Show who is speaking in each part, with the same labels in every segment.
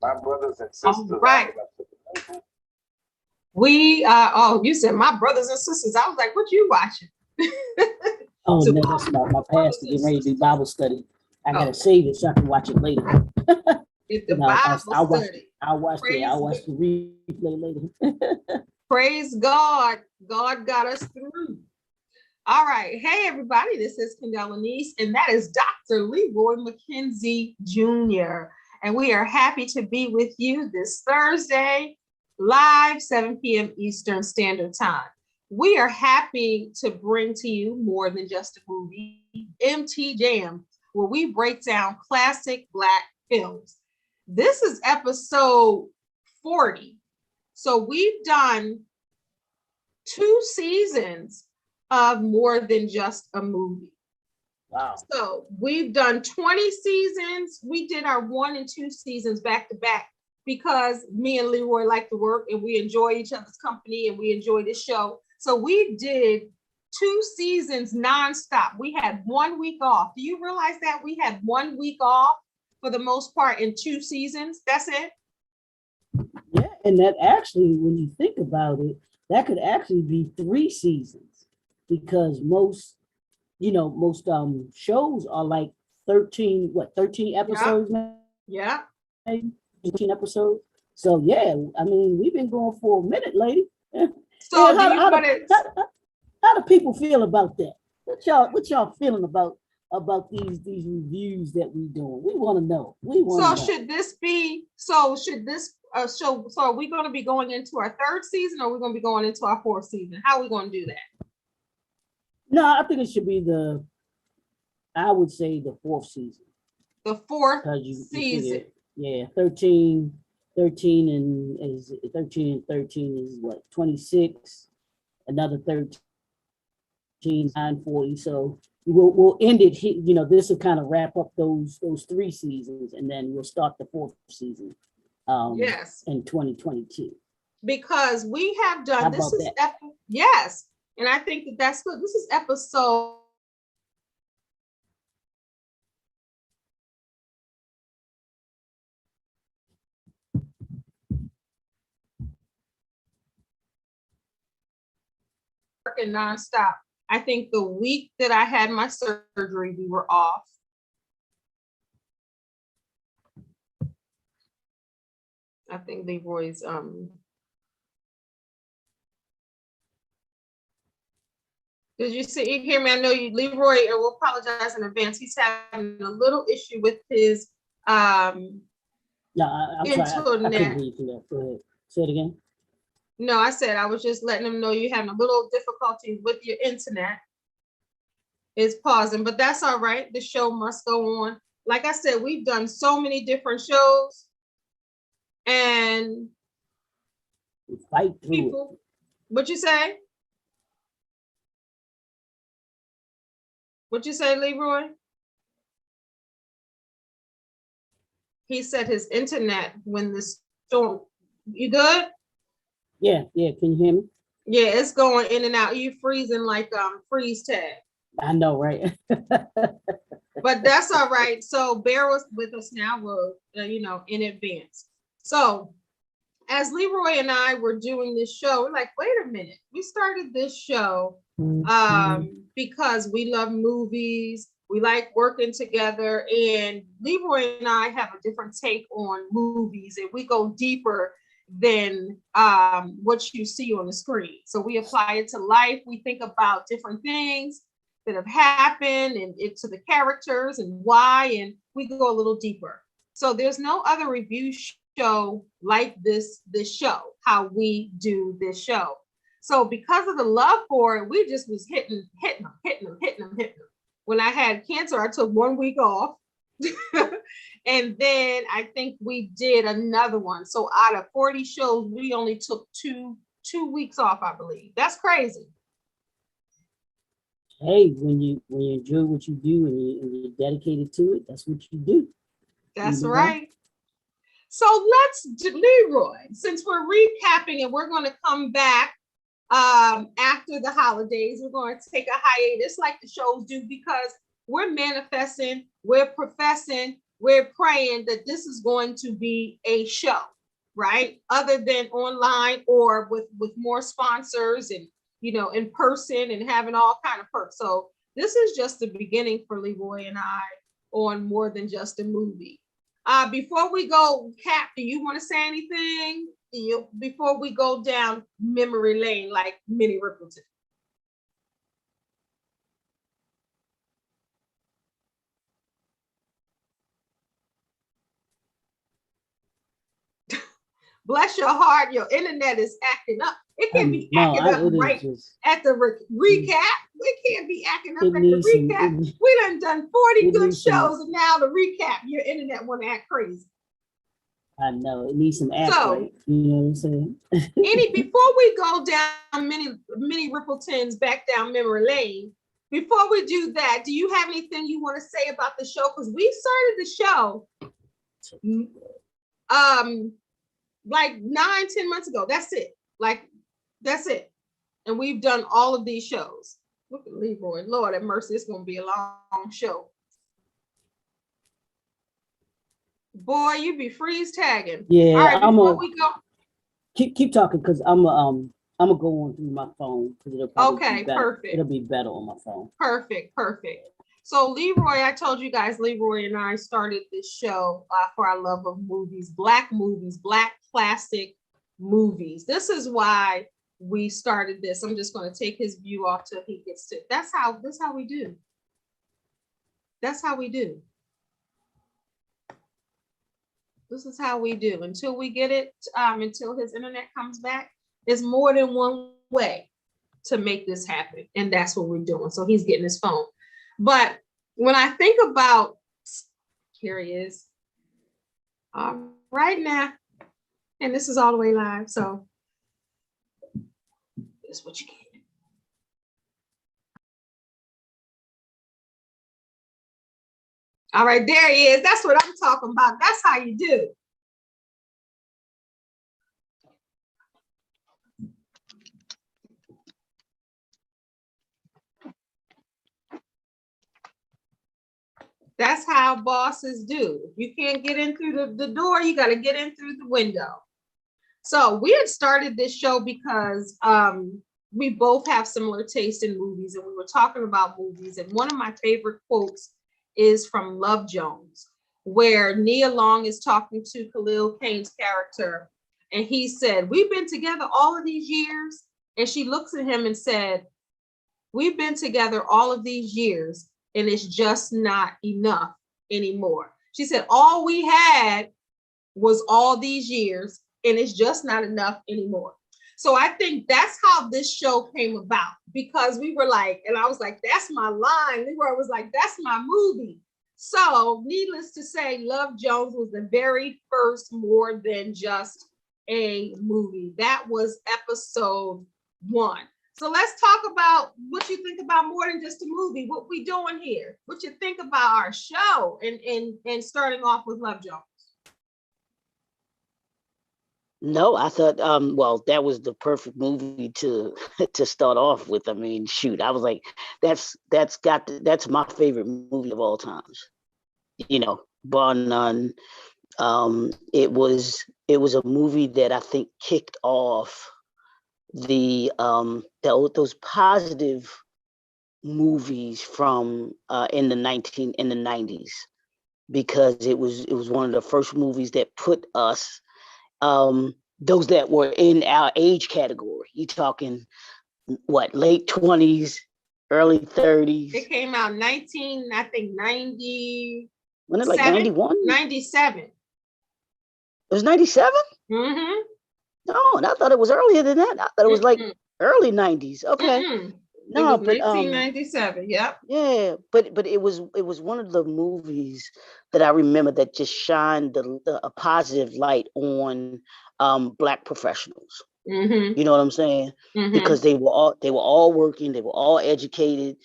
Speaker 1: My brothers and sisters.
Speaker 2: All right. We oh, you said my brothers and sisters. I was like, what you watching?
Speaker 3: Oh
Speaker 2: So
Speaker 3: no, that's my pastor getting ready to do Bible study. I gotta save it so I can watch it later.
Speaker 2: It's the Bible study.
Speaker 3: I'll watch the replay later.
Speaker 2: Praise God. God got us through. All right. Hey, everybody. This is Kendell Lenice, and that is Dr. Leroy Mckenzie Jr. And we are happy to be with you this Thursday, live 7 p.m. Eastern Standard Time. We are happy to bring to you more than just a movie, MT Jam, where we break down classic Black films. This is episode 40. So we've done 2 seasons of more than just a movie.
Speaker 3: Wow.
Speaker 2: So we've done 20 seasons. We did our 1 and 2 seasons back to back because me and Leroy like to work and we enjoy each other's company and we enjoy this show. So we did 2 seasons nonstop. We had 1 week off. Do you realize that we had 1 week off for the most part in 2 seasons? That's it.
Speaker 3: Yeah, and that actually, when you think about it, that could actually be 3 seasons because most shows are like 13 episodes?
Speaker 2: Yeah.
Speaker 3: 13 episodes. So yeah, I mean, we've been going for a minute, lady.
Speaker 2: So
Speaker 3: yeah, how do people feel about that? What y'all feeling about these reviews that we doing? We want to know.
Speaker 2: Should this so are we going to be going into our 3rd season or are we going to be going into our 4th season? How are we going to do that?
Speaker 3: No, I think it should be I would say the 4th season.
Speaker 2: The 4th season.
Speaker 3: Yeah, 13 and 13 is what, 26, another 13, 940. So we'll end it here. This will kind of wrap up those 3 seasons, and then we'll start the 4th season.
Speaker 2: Yes.
Speaker 3: In 2022.
Speaker 2: Because we have done yes, and I think that's good. This is episode. Working nonstop. I think the week that I had my surgery, we were off. I think Leroy's did you hear me? I know you, Leroy, I will apologize in advance. He's having a little issue with his
Speaker 3: I'm
Speaker 2: internet.
Speaker 3: sorry, I couldn't hear you through that. Go ahead. Say it again.
Speaker 2: No, I said I was just letting him know you're having a little difficulty with your internet. It's pausing, but that's all right. The show must go on. Like I said, we've done so many different shows. And
Speaker 3: fight through people,
Speaker 2: what'd you say? What'd you say, Leroy? He said his internet when the storm. You good?
Speaker 3: Yeah. Can you hear me?
Speaker 2: Yeah, it's going in and out. You freezing like freeze tag.
Speaker 3: I know, right?
Speaker 2: But that's all right. So bear with us now. We'll in advance. So as Leroy and I were doing this show, we're like, wait a minute. We started this show because we love movies. We like working together. And Leroy and I have a different take on movies. And we go deeper than what you see on the screen. So we apply it to life. We think about different things that have happened and to the characters and why. And we go a little deeper. So there's no other review show like this show, how we do this show. So because of the love for it, we just was hitting them. When I had cancer, I took 1 week off. And then I think we did another one. So out of 40 shows, we only took two weeks off, I believe. That's crazy.
Speaker 3: Hey, when you enjoy what you do and you're dedicated to it, that's what you do.
Speaker 2: That's right. So let's do, Leroy, since we're recapping and we're going to come back after the holidays, we're going to take a hiatus like the shows do because we're manifesting, we're professing, we're praying that this is going to be a show, right? Other than online or with more sponsors and, you know, in person and having all kind of perks. So this is just the beginning for Leroy and I on More Than Just a Movie. Before we go, Cap, do you want to say anything? Before we go down memory lane like Minnie Riperton? Bless your heart, your internet is acting up. It can't be acting up right at the recap. It can't be acting up at the recap. We done 40 good shows, and now the recap, your internet want to act crazy.
Speaker 3: I know it needs some act right. You know what I'm saying?
Speaker 2: Before we go down Minnie Riperton's back down memory lane, before we do that, do you have anything you want to say about the show? Because we started the show like 9-10 months ago. That's it. That's it. And we've done all of these shows. Look at Leroy. Lord have mercy, it's gonna be a long show. Boy, you be freeze tagging.
Speaker 3: Yeah,
Speaker 2: all right, before we go.
Speaker 3: Keep talking, because I'm gonna go on through my phone, because it'll probably be better.
Speaker 2: Perfect.
Speaker 3: It'll be better on my phone.
Speaker 2: Perfect. So Leroy, I told you guys, Leroy and I started this show for our love of movies, Black classic movies. This is why we started this. I'm just going to take his view off till he gets to. That's how we do. That's how we do. This is how we do. Until we get it, until his internet comes back, there's more than one way to make this happen. And that's what we're doing. So he's getting his phone. But when I think about, here he is, right now, and this is all the way live, so this is what you get. All right, there he is. That's what I'm talking about. That's how you do. That's how bosses do. If you can't get in through the door, you got to get in through the window. So we had started this show because we both have similar taste in movies, and we were talking about movies. And one of my favorite quotes is from Love Jones, where Nia Long is talking to Khalil Kane's character. And he said, "We've been together all of these years." And she looks at him and said, "We've been together all of these years, and it's just not enough anymore." She said, "All we had was all these years, and it's just not enough anymore." So I think that's how this show came about, because we were like, and I was like, that's my line. Leroy was like, that's my movie. So needless to say, Love Jones was the very first More Than Just a Movie. That was episode 1. So let's talk about what you think about More Than Just a Movie, what we doing here, what you think about our show, and starting off with Love Jones.
Speaker 1: No, I thought, well, that was the perfect movie to start off with. I mean, shoot, I was like, that's my favorite movie of all times. You know, bar none. It was a movie that I think kicked off those positive movies from in the 90s, because it was one of the first movies that put us, those that were in our age category. You talking what, late 20s, early 30s?
Speaker 2: It came out 90.
Speaker 1: When it like 91?
Speaker 2: 97.
Speaker 1: It was 97?
Speaker 2: Mm-hmm.
Speaker 1: No, and I thought it was earlier than that. I thought it was like early 90s. Okay.
Speaker 2: No, but 1997. Yep.
Speaker 1: Yeah, but it was one of the movies that I remember that just shined a positive light on Black professionals.
Speaker 2: Mm-hmm.
Speaker 1: You know what I'm saying?
Speaker 2: Mm-hmm.
Speaker 1: Because they were all working, they were all educated,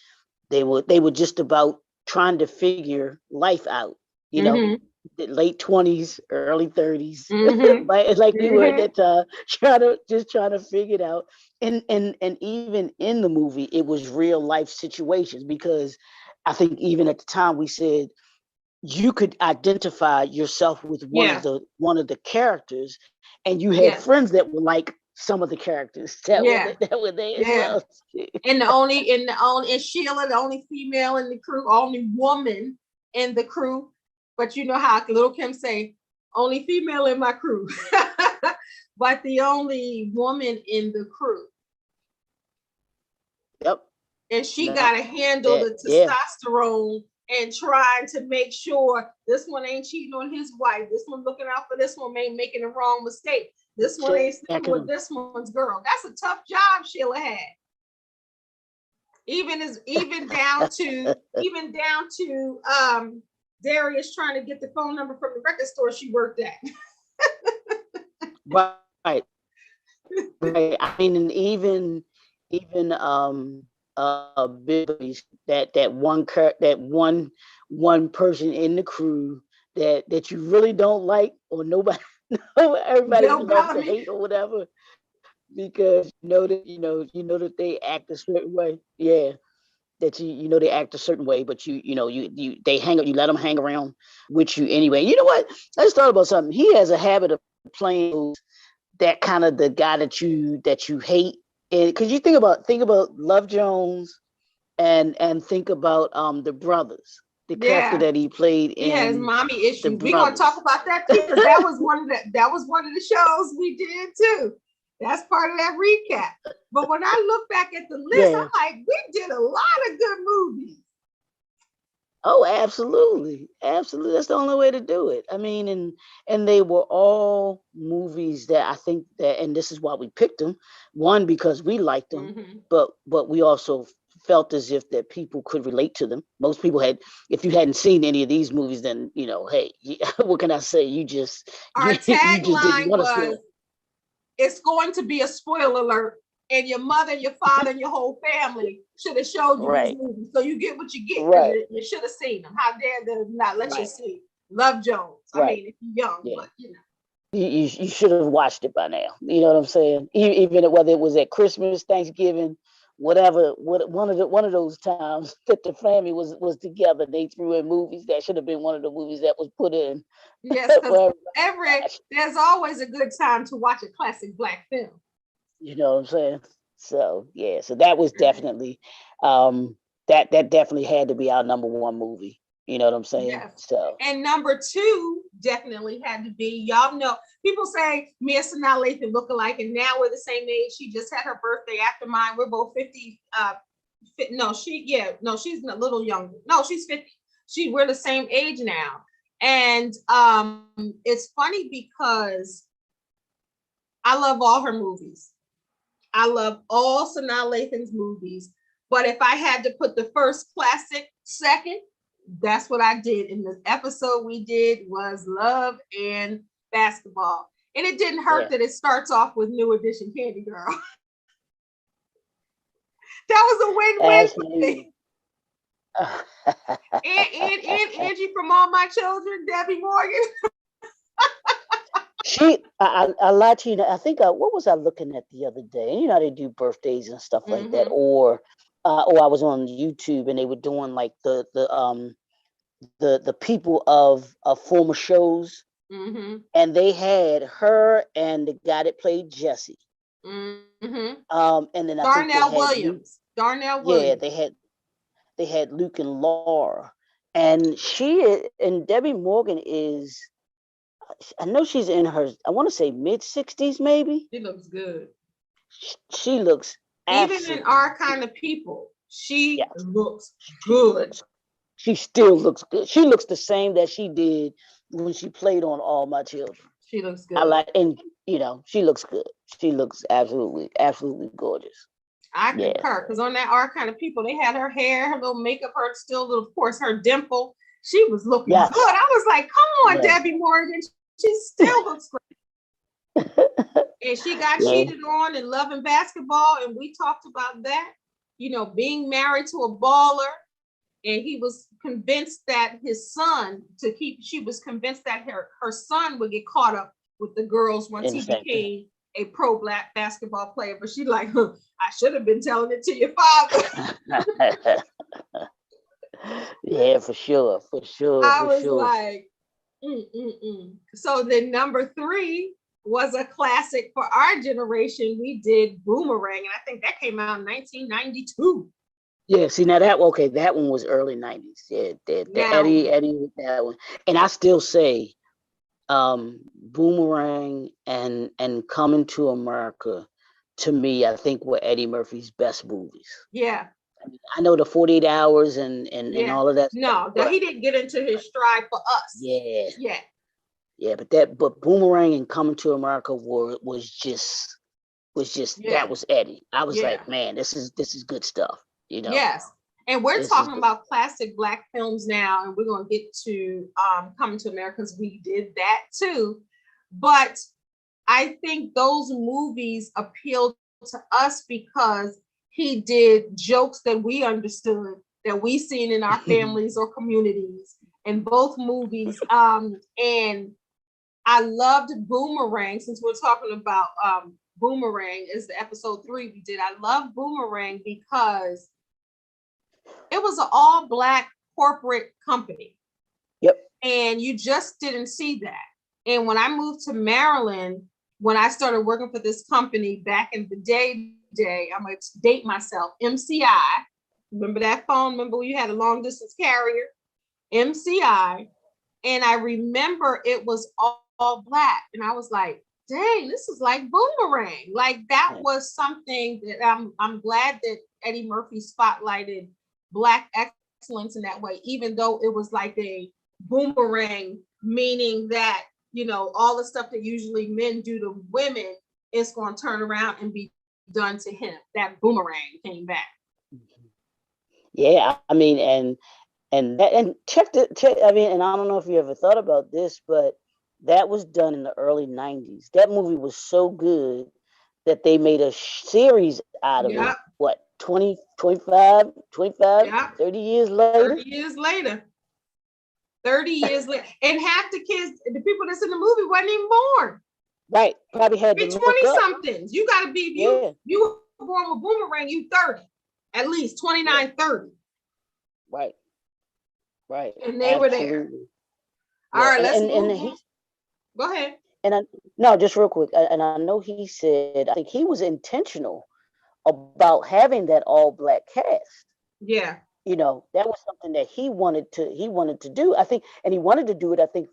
Speaker 1: they were just about trying to figure life out. You know, the late 20s, early 30s, like we were at that time, trying to figure it out. And even in the movie, it was real life situations, because I think even at the time we said you could identify yourself with
Speaker 2: Yeah.
Speaker 1: one of the characters, and you had
Speaker 2: Yeah.
Speaker 1: friends that were like some of the characters that
Speaker 2: Yeah.
Speaker 1: were there as
Speaker 2: Yeah.
Speaker 1: well.
Speaker 2: And Sheila, the only female in the crew, only woman in the crew. But you know how Little Kim say, only female in my crew, but the only woman in the crew.
Speaker 1: Yep.
Speaker 2: And she
Speaker 1: No,
Speaker 2: got to handle the
Speaker 1: yeah.
Speaker 2: testosterone and trying to make sure this one ain't cheating on his wife. This one looking out for this one, ain't making the wrong mistake. This one ain't sleeping with this one's girl. That's a tough job Sheila had. Even down to Darius trying to get the phone number from the record store she worked at.
Speaker 1: Right. Right. I mean, and even Billy's that one person in the crew that you really don't like, or nobody everybody loves to hate or whatever, because you know that they act a certain way. Yeah. That you know they act a certain way, but you let them hang around with you anyway. You know what? I just thought about something. He has a habit of playing that kind of the guy that you hate, and because you think about Love Jones and think about the brothers, the character that he played in.
Speaker 2: He has mommy issues. We're gonna talk about that too, because that was one of the shows we did too. That's part of that recap. But when I look back at the list, I'm like, we did a lot of good movies.
Speaker 1: Oh, absolutely. Absolutely. That's the only way to do it. I mean, and they were all movies that I think that, and this is why we picked them. One, because we liked them, but we also felt as if that people could relate to them. Most people had, if you hadn't seen any of these movies, then, hey, what can I say?
Speaker 2: Our tagline
Speaker 1: was,
Speaker 2: it's going to be a spoiler alert, and your mother, your father, and your whole family should have showed you these movies, so you get what you get. Right. You should have seen them. How dare they not let you see Love Jones? I mean, if you're young, but
Speaker 1: you should have watched it by now. You know what I'm saying? Even whether it was at Christmas, Thanksgiving, whatever, one of those times that the family was together, they threw in movies. That should have been one of the movies that was put in.
Speaker 2: Yes, because there's always a good time to watch a classic Black film.
Speaker 1: You know what I'm saying? So yeah, so that was definitely that definitely had to be our number one movie. You know what I'm saying?
Speaker 2: Yes.
Speaker 1: So,
Speaker 2: and number two definitely had to be, y'all know, people say me and Sanaa Lathan look alike, and now we're the same age. She just had her birthday after mine. We're both 50. She's a little younger. No, she's 50. We're the same age now. And it's funny because I love all her movies. I love all Sanaa Lathan's movies. But if I had to put the first classic second, that's what I did. And the episode we did was Love and Basketball. And it didn't hurt that it starts off with New Edition Candy Girl. That was a win-win for me. and Angie from All My Children, Debbie Morgan.
Speaker 1: I lied to you. I think what was I looking at the other day? You know, they do birthdays and stuff like that, or I was on YouTube and they were doing like the people of former shows, and they had her and the guy that played Jesse, and then
Speaker 2: Darnell Williams.
Speaker 1: Yeah, they had Luke and Laura, and Debbie Morgan is. I know she's in her, I want to say mid-60s, maybe.
Speaker 2: She looks good.
Speaker 1: She looks
Speaker 2: even in Our Kind of People. She looks good.
Speaker 1: She still looks good. She looks the same that she did when she played on All My Children.
Speaker 2: She looks good.
Speaker 1: She looks good. She looks absolutely, absolutely gorgeous.
Speaker 2: I concur, because on that Our Kind of People, they had her hair, her little makeup, her of course, her dimple. She was looking good. I was like, come on, Debbie Morgan. She still looks great. And she got cheated on in Love and Basketball, and we talked about that. Being married to a baller, and he was convinced that his son she was convinced that her son would get caught up with the girls once he became a pro Black basketball player. But she like, I should have been telling it to your father.
Speaker 1: Yeah, for sure, for sure,
Speaker 2: I
Speaker 1: for
Speaker 2: was
Speaker 1: sure.
Speaker 2: like, So then number 3 was a classic for our generation. We did Boomerang, and I think that came out in 1992.
Speaker 1: Yeah, see now that one was early '90s. Yeah, the
Speaker 2: Now,
Speaker 1: Eddie with that one, and I still say, Boomerang and Coming to America, to me, I think were Eddie Murphy's best movies.
Speaker 2: yeah,
Speaker 1: I mean, I know the 48 Hours and
Speaker 2: yeah.
Speaker 1: all of that stuff,
Speaker 2: No, that
Speaker 1: but
Speaker 2: he didn't get into his stride for us.
Speaker 1: yeah,
Speaker 2: Yeah,
Speaker 1: yeah, but Boomerang and Coming to America was just
Speaker 2: yeah,
Speaker 1: that was Eddie. I was
Speaker 2: yeah.
Speaker 1: like, man, this is good stuff.
Speaker 2: Yes. And we're
Speaker 1: This is
Speaker 2: talking
Speaker 1: good.
Speaker 2: about classic Black films now, and we're going to get to Coming to America because we did that too. But I think those movies appealed to us because he did jokes that we understood, that we seen in our families or communities in both movies. And I loved Boomerang, since we're talking about Boomerang is the episode 3 we did. I love Boomerang because it was an all Black corporate company.
Speaker 1: Yep.
Speaker 2: And you just didn't see that. And when I moved to Maryland, when I started working for this company back in the day, I'm going to date myself, MCI. Remember that phone? Remember when you had a long distance carrier? MCI. And I remember it was all Black. And I was like, dang, this is like Boomerang. Like that was something that I'm glad that Eddie Murphy spotlighted Black excellence in that way, even though it was like a boomerang, meaning that, all the stuff that usually men do to women is going to turn around and be done to him. That boomerang came back.
Speaker 1: Yeah, I mean, and check. I mean, and I don't know if you ever thought about this, but that was done in the early '90s. That movie was so good that they made a series out of it.
Speaker 2: Yep.
Speaker 1: What, 20, 25,
Speaker 2: Yep.
Speaker 1: 30 years later?
Speaker 2: 30 years later. 30 years later. And half the kids, the people that's in the movie wasn't even born.
Speaker 1: Right. Probably had to
Speaker 2: Be
Speaker 1: look
Speaker 2: 20
Speaker 1: up.
Speaker 2: somethings. You got to be, you were born with Boomerang, you 30. At least 29, 30.
Speaker 1: Right. Right.
Speaker 2: And they were there. All right, let's move on. Go ahead.
Speaker 1: And no, just real quick. And I know he said, I think he was intentional about having that all Black cast.
Speaker 2: Yeah.
Speaker 1: That was something that he wanted to do. I think, and he wanted to do it, I think,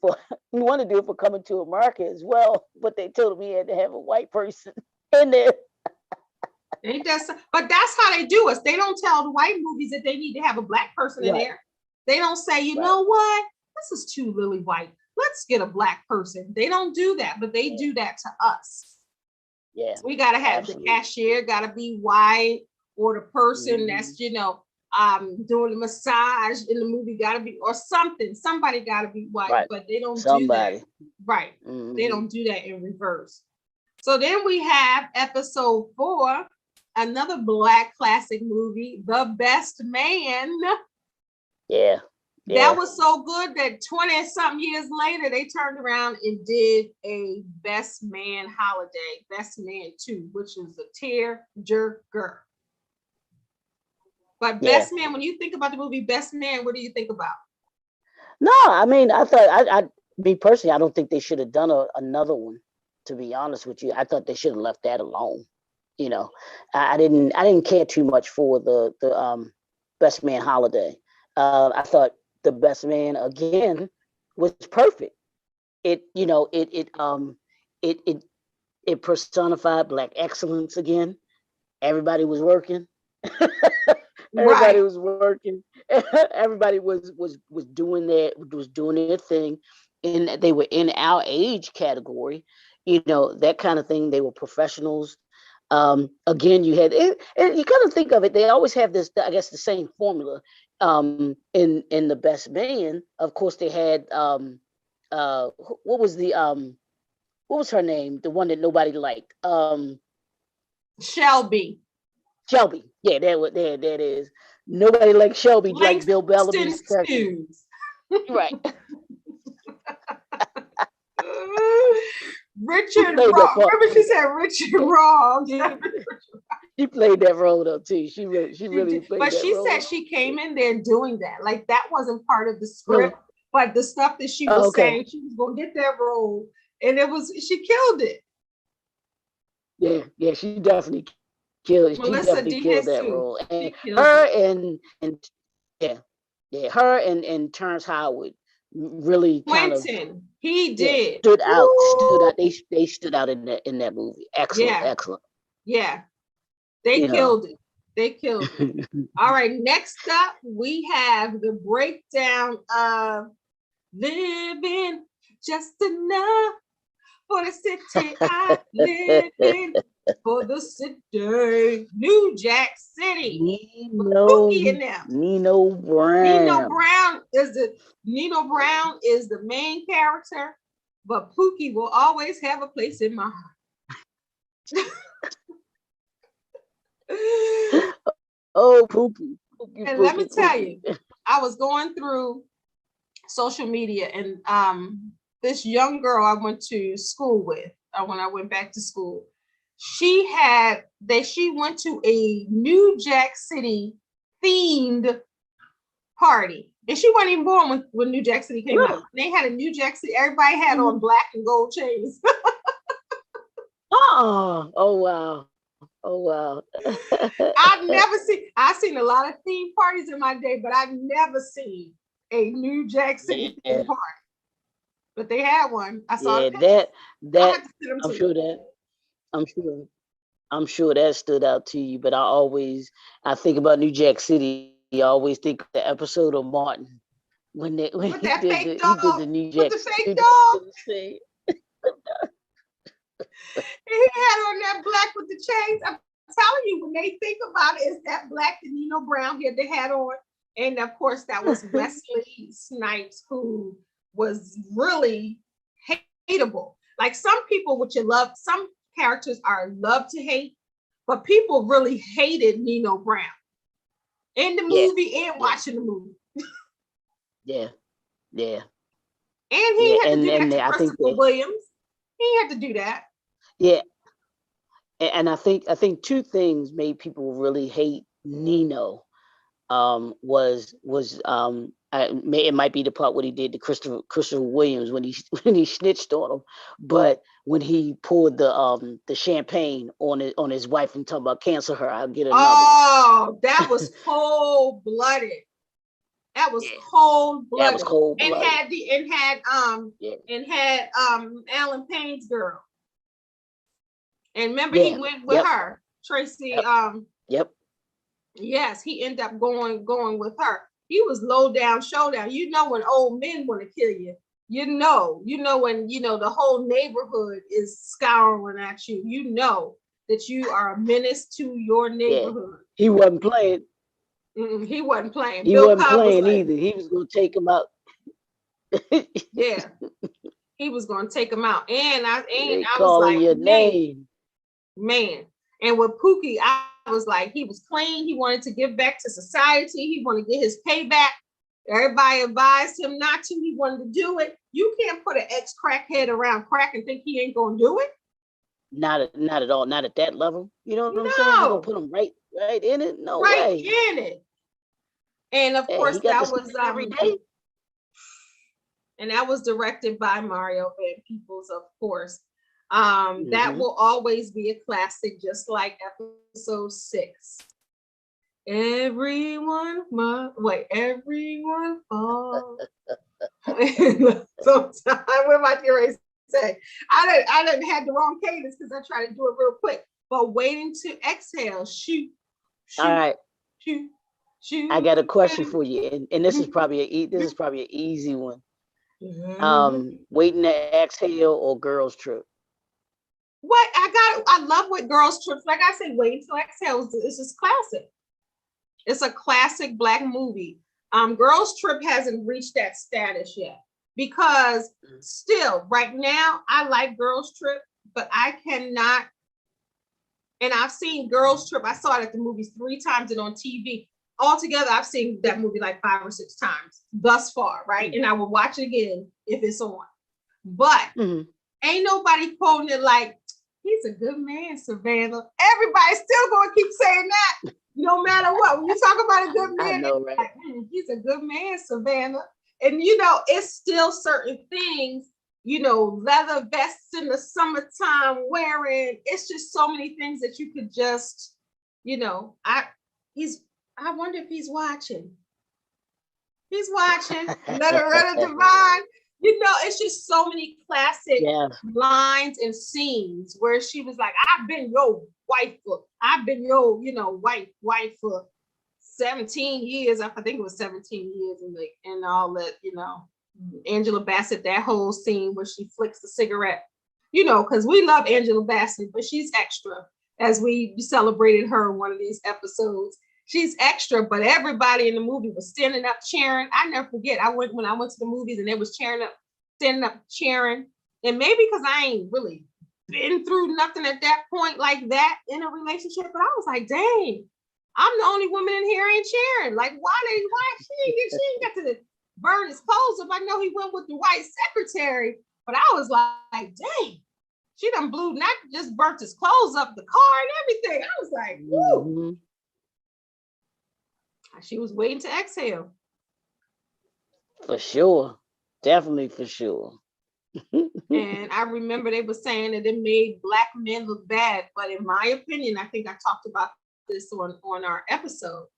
Speaker 1: he wanted to do it for Coming to America as well. But they told him he had to have a white person in there.
Speaker 2: Ain't that so? But that's how they do us. They don't tell the white movies that they need to have a Black person in there. They don't say, you know what? This is too lily white. Let's get a Black person. They don't do that, but they do that to us.
Speaker 1: Yeah.
Speaker 2: So we got to have the cashier, got to be white, or the person that's, doing the massage in the movie got to be, or something. Somebody got to be white, but they don't do that. Right. They don't do that in reverse. So then we have episode 4, another Black classic movie, The Best Man.
Speaker 1: Yeah.
Speaker 2: That was so good that 20-something years later, they turned around and did a Best Man holiday, Best Man 2, which is a tear-jerker. But Best Man, when you think about the movie Best Man, what do you think about?
Speaker 1: No, I mean, I thought, me personally, I don't think they should have done another one, to be honest with you. I thought they should have left that alone. I didn't care too much for the Best Man holiday. I thought The Best Man again was perfect. It personified Black excellence again. Everybody was working. Everybody was working. Everybody was doing their thing, and they were in our age category. That kind of thing. They were professionals. Again, you had it, and you kind of think of it. They always have this, I guess, the same formula. In The Best Man, of course, they had what was her name? The one that nobody liked.
Speaker 2: Shelby.
Speaker 1: Yeah, that is. Nobody likes Shelby like Bill Bellamy's character. Right.
Speaker 2: Richard Wrong. Remember she said Richard Wrong.
Speaker 1: She played that role though too. She really
Speaker 2: did.
Speaker 1: played
Speaker 2: But
Speaker 1: that
Speaker 2: she
Speaker 1: role.
Speaker 2: said she came in there doing that. Like that wasn't part of the
Speaker 1: Really?
Speaker 2: script, but the stuff that she
Speaker 1: Oh,
Speaker 2: was
Speaker 1: okay.
Speaker 2: saying, she was gonna get that role, and she killed it.
Speaker 1: Yeah, she definitely killed. She
Speaker 2: Melissa
Speaker 1: definitely
Speaker 2: De
Speaker 1: killed that
Speaker 2: Jesus,
Speaker 1: role, and
Speaker 2: she killed
Speaker 1: her
Speaker 2: it.
Speaker 1: and yeah, her and Terrence Howard really kind of
Speaker 2: Quentin, he did.
Speaker 1: stood out. Stood
Speaker 2: Woo!
Speaker 1: out. They stood out in that movie. Excellent,
Speaker 2: Yeah,
Speaker 1: excellent.
Speaker 2: yeah, they
Speaker 1: You know.
Speaker 2: killed it. They killed it. All right, next up we have the breakdown of living just enough for the city I live in, for the city, New Jack City. Pookie in them.
Speaker 1: Nino
Speaker 2: Nino
Speaker 1: Brown.
Speaker 2: Brown Nino Brown is the main character, but Pookie will always have a place in my heart.
Speaker 1: Oh, Pookie.
Speaker 2: And let me tell
Speaker 1: Pookie.
Speaker 2: you, I was going through social media, and this young girl I went to school with when I went back to school, she went to a New Jack City themed party. And she wasn't even born when New Jack City came out. They had a New Jack City, everybody had on black and gold chains.
Speaker 1: Oh wow. Oh wow.
Speaker 2: I've seen a lot of theme parties in my day, but I've never seen a New Jack City theme party. But they had one. I saw
Speaker 1: that
Speaker 2: I'm
Speaker 1: sure that I'm sure that stood out to you. But I think about New Jack City. I always think of the episode of Martin when he did the New Jack
Speaker 2: with the fake
Speaker 1: City.
Speaker 2: dog. He had on that black with the chains. I'm telling you, when they think about it, it's that black that Nino Brown had the hat on. And of course, that was Wesley Snipes, who was really hateable. Like some people, some characters are love to hate, but people really hated Nino Brown in the movie and watching the movie.
Speaker 1: Yeah.
Speaker 2: And he had to do that to Christopher Williams. He had to do that.
Speaker 1: Yeah. And I think two things made people really hate Nino. It might be the part what he did to Christopher Williams when he snitched on him, but when he poured the champagne on his wife and talking about cancel her, I'll get another.
Speaker 2: Oh, that was cold blooded. That was cold blooded.
Speaker 1: That was cold blooded.
Speaker 2: And had Alan Payne's girl. And remember, he went with her, Tracy.
Speaker 1: Yep.
Speaker 2: Yes, he ended up going with her. He was low down, showdown. You know when old men want to kill you. You know when the whole neighborhood is scouring at you. You know that you are a menace to your neighborhood.
Speaker 1: Yeah. He wasn't playing.
Speaker 2: He wasn't playing.
Speaker 1: He
Speaker 2: Bill
Speaker 1: wasn't
Speaker 2: Cobb
Speaker 1: playing
Speaker 2: was
Speaker 1: either. He was going to take him out.
Speaker 2: Yeah, he was going to take him out. And I
Speaker 1: was like, your
Speaker 2: name. Man. And with Pookie, I was like, he was clean. He wanted to give back to society. He wanted to get his payback. Everybody advised him not to. He wanted to do it. You can't put an ex-crackhead around crack and think he ain't going to do it.
Speaker 1: Not at all. Not at that level. You know what I'm saying? You gonna put him right in it? No way.
Speaker 2: Right in it. And of course, that was
Speaker 1: every day.
Speaker 2: And that was directed by Mario Van Peebles, of course. That will always be a classic, just like episode 6. Everyone falls. Sometimes, what am I going to say? I didn't have the wrong cadence because I tried to do it real quick. But waiting to exhale, shoot.
Speaker 1: All right.
Speaker 2: Shoot.
Speaker 1: I got a question for you, and this is probably an easy one. Waiting to exhale or Girls Trip?
Speaker 2: What I love what Girls Trips. Like I said, Waiting to Exhale is just classic. It's a classic Black movie. Girls Trip hasn't reached that status yet because still right now I like Girls Trip, but I cannot. And I've seen Girls Trip. I saw it at the movies 3 times and on TV. Altogether, I've seen that movie like 5 or 6 times thus far, right? And I will watch it again if it's on. But ain't nobody quoting it like, he's a good man, Savannah. Everybody's still going to keep saying that, no matter what. When you talk about a good man,
Speaker 1: I know, right?
Speaker 2: like, he's a good man, Savannah. And, you know, it's still certain things, you know, leather vests in the summertime wearing. It's just so many things that you could just, you know, I wonder if he's watching. He's watching. Loretta Devine. You know, it's just so many classic lines and scenes where she was like, I've been your wife for, I've been your, you know, wife for 17 years. I think it was 17 years and all that, you know. Angela Bassett, that whole scene where she flicks the cigarette, you know, because we love Angela Bassett, but she's extra, as we celebrated her in one of these episodes. She's extra, but everybody in the movie was standing up cheering. I never forget. When I went to the movies and they was standing up cheering. And maybe because I ain't really been through nothing at that point like that in a relationship, but I was like, dang, I'm the only woman in here ain't cheering. Like, why she ain't got to burn his clothes up? I know he went with the white secretary, but I was like, dang, she done blew, not just burnt his clothes up, the car and everything. I was like, woo. Mm-hmm. She was waiting to exhale.
Speaker 1: For sure. Definitely for sure.
Speaker 2: And I remember they were saying that it made Black men look bad. But in my opinion, I think I talked about this on our episode.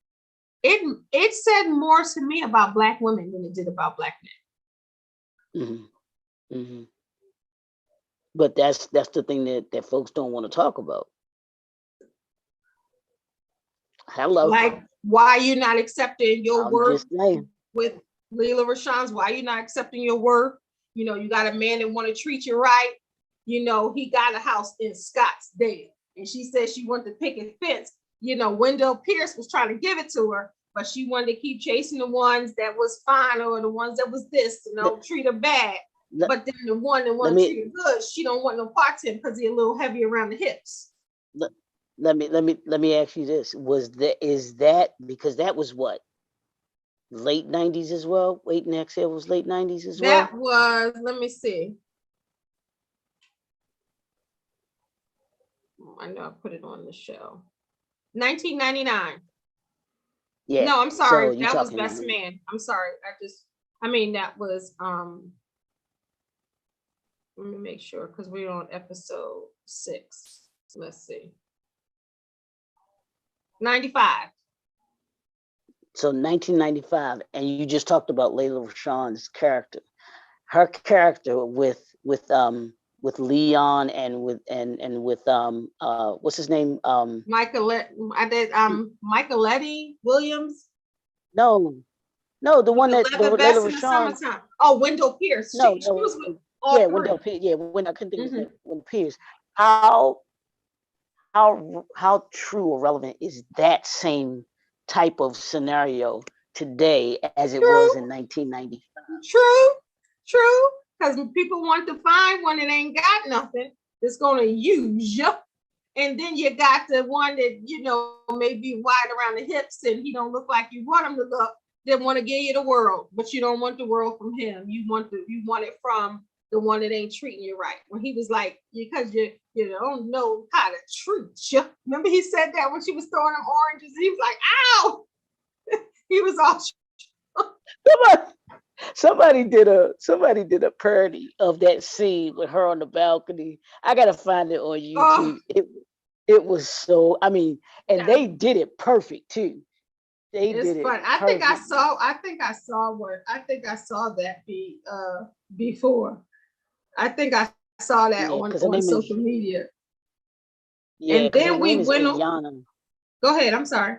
Speaker 2: It said more to me about Black women than it did about Black men.
Speaker 1: Mm-hmm. Mm-hmm. But that's the thing that folks don't want to talk about. Hello.
Speaker 2: Like, why you not accepting your work with Lela Rochon's? Why you not accepting your work? You know, you got a man that want to treat you right. You know, he got a house in Scottsdale, and she said she wanted to picket fence. You know, Wendell Pierce was trying to give it to her, but she wanted to keep chasing the ones that was fine or the ones that was this, you know, treat her bad. But then the one that want to treat her good, she don't want no part to him because he's a little heavy around the hips.
Speaker 1: Let me ask you this: is that because that was what, late 90s as well? Wait and Exhale was late 90s as well.
Speaker 2: That was, let me see. I know I put it on the show. 1999. Yeah. No, I'm sorry. So that was Best Man. I'm sorry. That was let me make sure because we're on episode 6. Let's see. 95.
Speaker 1: So 1995, and you just talked about Lela Rochon's character. Her character with Leon and with what's his name?
Speaker 2: Michaeletti Williams.
Speaker 1: No, the one that the Lela Rochon.
Speaker 2: Oh, Wendell Pierce. She was with all three.
Speaker 1: Wendell Pierce. Yeah, when I couldn't think of that. Wendell Pierce. How true or relevant is that same type of scenario today as it was in 1995?
Speaker 2: True. Because people want to find one that ain't got nothing that's gonna use you. And then you got the one that, you know, may be wide around the hips and he don't look like you want him to look, that want to give you the world, but you don't want the world from him. You want it from the one that ain't treating you right. When he was like, because you don't know how to treat you. Remember he said that when she was throwing him oranges, and he was like, ow! He was all
Speaker 1: Somebody did a parody of that scene with her on the balcony. I gotta find it on YouTube. It was so, they did it perfect too. It's
Speaker 2: fun. I think I saw that before. I think I saw that on social media. Yeah, and then we went on. Go ahead. I'm sorry.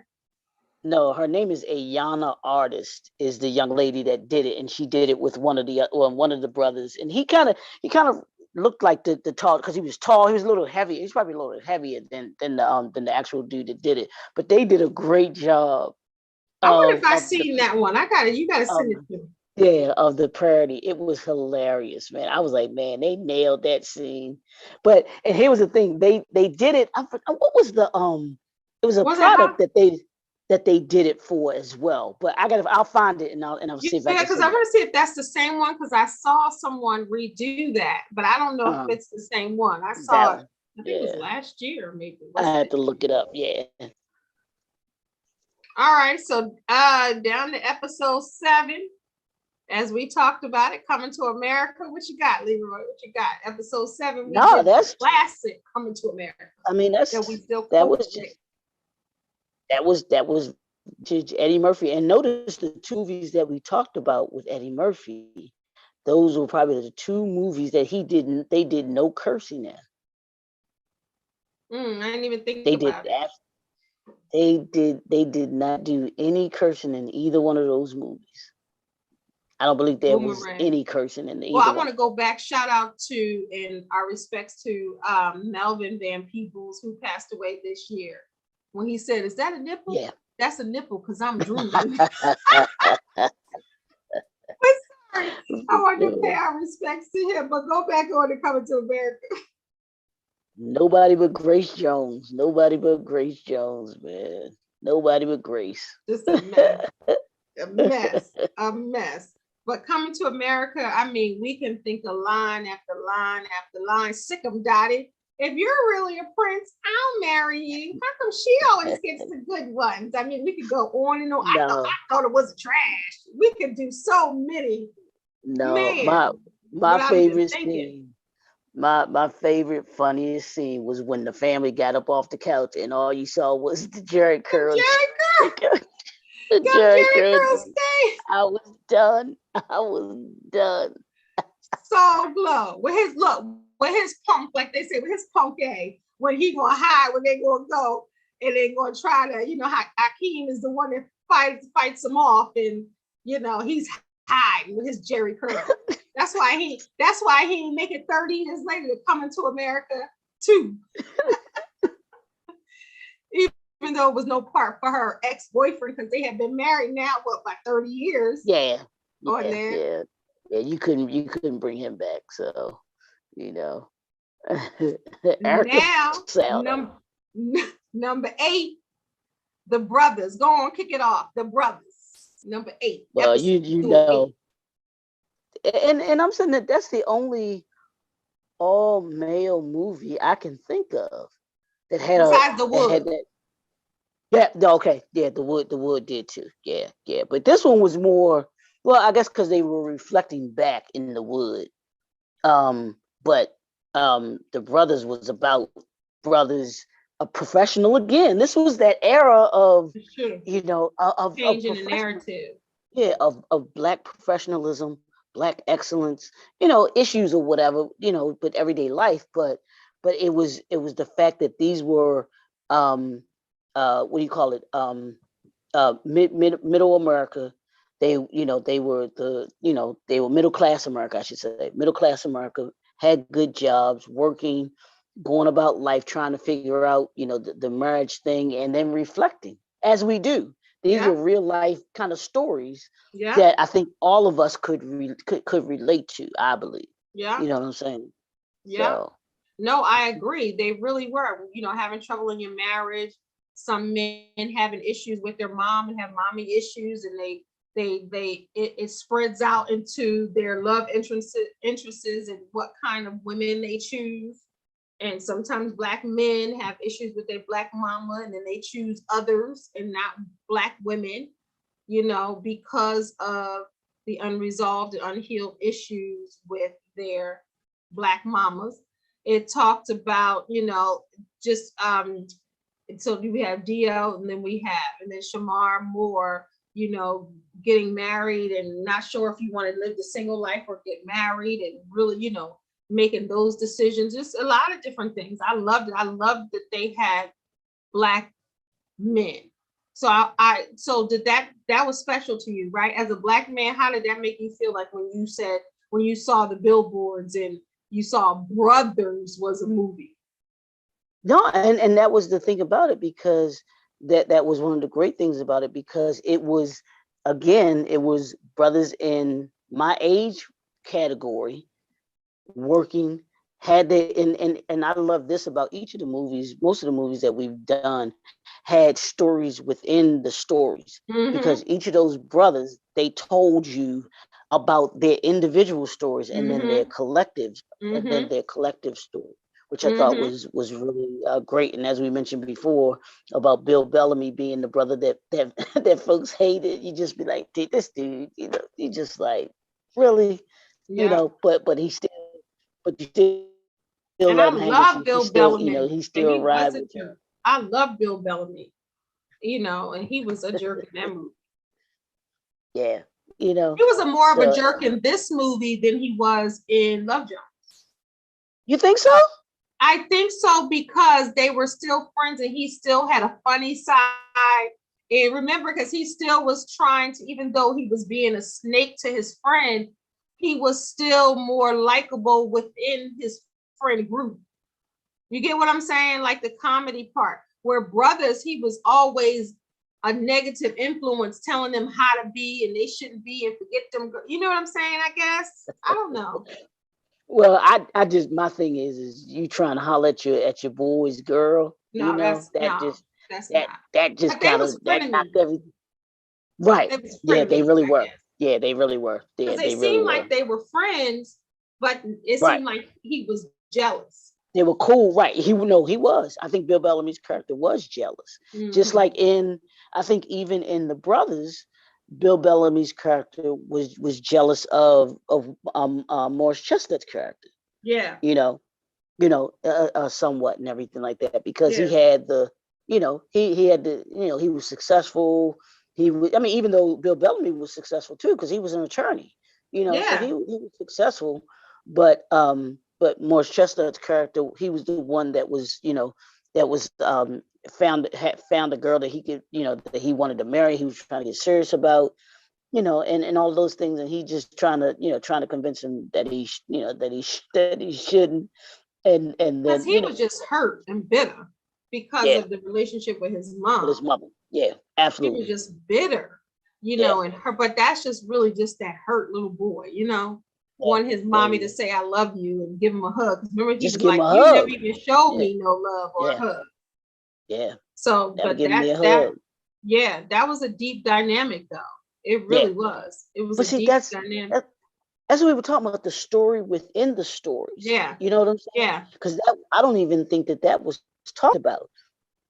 Speaker 1: No, her name is Ayana Artist, is the young lady that did it, and she did it with one of the brothers, and he kind of looked like the tall, because he was tall. He was a little heavy. He's probably a little heavier than the actual dude that did it. But they did a great job.
Speaker 2: I wonder if I've seen that one. You gotta send it to me.
Speaker 1: Yeah, of the parody. It was hilarious, man. I was like, man, they nailed that scene. And here was the thing, they did it. What was the it was a product that they did it for as well. But I'll find it and I'll see if I can.
Speaker 2: Yeah, because I want to see if that's the same one, because I saw someone redo that, but I don't know if it's the same one. I saw I think it was last year, maybe.
Speaker 1: I had to look it up. Yeah.
Speaker 2: All right, so down to episode 7. As we talked about it, Coming to America. What you got, Leroy? What you got? Episode 7.
Speaker 1: No, that's
Speaker 2: classic. Coming to America.
Speaker 1: I mean, that was just Eddie Murphy. And notice the 2 movies that we talked about with Eddie Murphy. Those were probably the 2 movies that they did no cursing in.
Speaker 2: I didn't even think
Speaker 1: they
Speaker 2: about
Speaker 1: it. They did not do any cursing in either one of those movies. I don't believe there was any cursing in either.
Speaker 2: Well, I want to go back. Shout out to and our respects to Melvin Van Peebles, who passed away this year. When he said, "Is that a nipple?"
Speaker 1: Yeah,
Speaker 2: that's a nipple because I'm dreaming. Sorry, I want to pay our respects to him, but go back on to Coming to America.
Speaker 1: Nobody but Grace Jones. Nobody but Grace Jones, man. Nobody but Grace.
Speaker 2: Just a mess. A mess. But Coming to America, I mean, we can think of line after line after line. Sick 'em, Dottie. If you're really a prince, I'll marry you. How come she always gets the good ones? I mean, we could go on and on.
Speaker 1: No.
Speaker 2: I thought it was trash. We could do so many.
Speaker 1: No,
Speaker 2: Man,
Speaker 1: my favorite scene. My favorite, funniest scene was when the family got up off the couch and all you saw was the Jerry curl. The Jerry curl stay. I was done.
Speaker 2: So glow with his punk, like they say, with his punk A, when he gonna hide, when they gonna go and they gonna try to, Hakeem is the one that fights him off, and he's hiding with his Jerry curl. That's why he ain't make it 30 years later to Coming to America 2. Even though it was no part for her ex-boyfriend, because they had been married now, by 30 years.
Speaker 1: Yeah. You couldn't bring him back, so
Speaker 2: now number 8, the brothers. Go on, kick it off. The brothers. Number 8.
Speaker 1: Well, you know. 8. And I'm saying that's the only all-male movie I can think of that had
Speaker 2: besides The Wood.
Speaker 1: The Wood did too. Yeah. But this one was more, well, I guess because they were reflecting back in The Wood. But The Brothers was about brothers, a professional again. This was that era of of
Speaker 2: changing the narrative.
Speaker 1: Yeah, of Black professionalism, Black excellence, issues or whatever, but everyday life. But it was the fact that these were what do you call it? Middle America. They were middle class America, I should say. Middle class America, had good jobs, working, going about life, trying to figure out, the marriage thing, and then reflecting, as we do. These are real life kind of stories that I think all of us could relate to, I believe.
Speaker 2: Yeah.
Speaker 1: You know what I'm saying?
Speaker 2: Yeah. So. No, I agree. They really were, having trouble in your marriage. Some men having issues with their mom and have mommy issues, and it spreads out into their love interests and what kind of women they choose. And sometimes Black men have issues with their Black mama, and then they choose others and not Black women, because of the unresolved and unhealed issues with their Black mamas. It talked about, just so we have Dio, and then Shamar Moore, getting married and not sure if you want to live the single life or get married, and really, making those decisions. Just a lot of different things. I loved it. I loved that they had Black men. So so did that was special to you, right? As a Black man, how did that make you feel, like when you saw the billboards and you saw Brothers was a movie?
Speaker 1: No, and that was the thing about it, because that was one of the great things about it, because it was brothers in my age category working, and I love this about each of the movies. Most of the movies that we've done had stories within the stories, because each of those brothers, they told you about their individual stories and then their collective, and then their collective story, which I thought was really great. And as we mentioned before about Bill Bellamy being the brother that folks hated, you just be like, this dude, you just like, really, but he still, but you still
Speaker 2: and
Speaker 1: let
Speaker 2: I
Speaker 1: him hang with
Speaker 2: love
Speaker 1: you. He
Speaker 2: Bill
Speaker 1: still,
Speaker 2: Bellamy.
Speaker 1: he
Speaker 2: And
Speaker 1: still
Speaker 2: he was
Speaker 1: ride
Speaker 2: a
Speaker 1: with you.
Speaker 2: jerk. I love Bill Bellamy, and he was a jerk in that movie.
Speaker 1: Yeah,
Speaker 2: He was more of a
Speaker 1: so,
Speaker 2: jerk in this movie than he was in Love Jones.
Speaker 1: You think so?
Speaker 2: I think so, because they were still friends and he still had a funny side. And remember, because he still was trying to, even though he was being a snake to his friend, he was still more likable within his friend group. You get what I'm saying? Like the comedy part, where brothers, he was always a negative influence, telling them how to be and they shouldn't be and forget them. You know what I'm saying? I guess. I don't know.
Speaker 1: Well, I just, my thing is you trying to holler at your boy's girl.
Speaker 2: No, that's
Speaker 1: that just
Speaker 2: but they
Speaker 1: kind
Speaker 2: was
Speaker 1: of that knocked
Speaker 2: frenemies.
Speaker 1: everything. Right.
Speaker 2: They was
Speaker 1: Yeah, they
Speaker 2: frenemies,
Speaker 1: really
Speaker 2: I
Speaker 1: were.
Speaker 2: guess.
Speaker 1: Yeah, they really were. Yeah,
Speaker 2: Because they
Speaker 1: really
Speaker 2: seemed
Speaker 1: were.
Speaker 2: like they were friends, but it
Speaker 1: Right.
Speaker 2: seemed like he was jealous.
Speaker 1: They were cool, right? He was. I think Bill Bellamy's character was jealous. Just like I think even in The Brothers, Bill Bellamy's character was jealous of Morris Chestnut's character.
Speaker 2: Yeah.
Speaker 1: Somewhat and everything like that, because he had the, he had the, he was successful. Even though Bill Bellamy was successful too, because he was an attorney, so he was successful, but Morris Chestnut's character, he was the one that was, found a girl that he could, that he wanted to marry. He was trying to get serious about, and all those things, and he just trying to convince him that that he shouldn't. And then
Speaker 2: because he was just hurt and bitter because of the relationship with his mom.
Speaker 1: With his mother. Yeah, absolutely.
Speaker 2: He was just bitter, and her, but that's just really just that hurt little boy, wanting his mommy to say I love you and give him a hug. Remember, he was like, you never even showed me no love or a hug.
Speaker 1: Yeah.
Speaker 2: So,
Speaker 1: never
Speaker 2: but that was a deep dynamic though. It really was. It was a deep dynamic.
Speaker 1: That's what we were talking about, the story within the stories.
Speaker 2: Yeah.
Speaker 1: You know what I'm saying?
Speaker 2: Yeah.
Speaker 1: Because I don't even think that was talked about.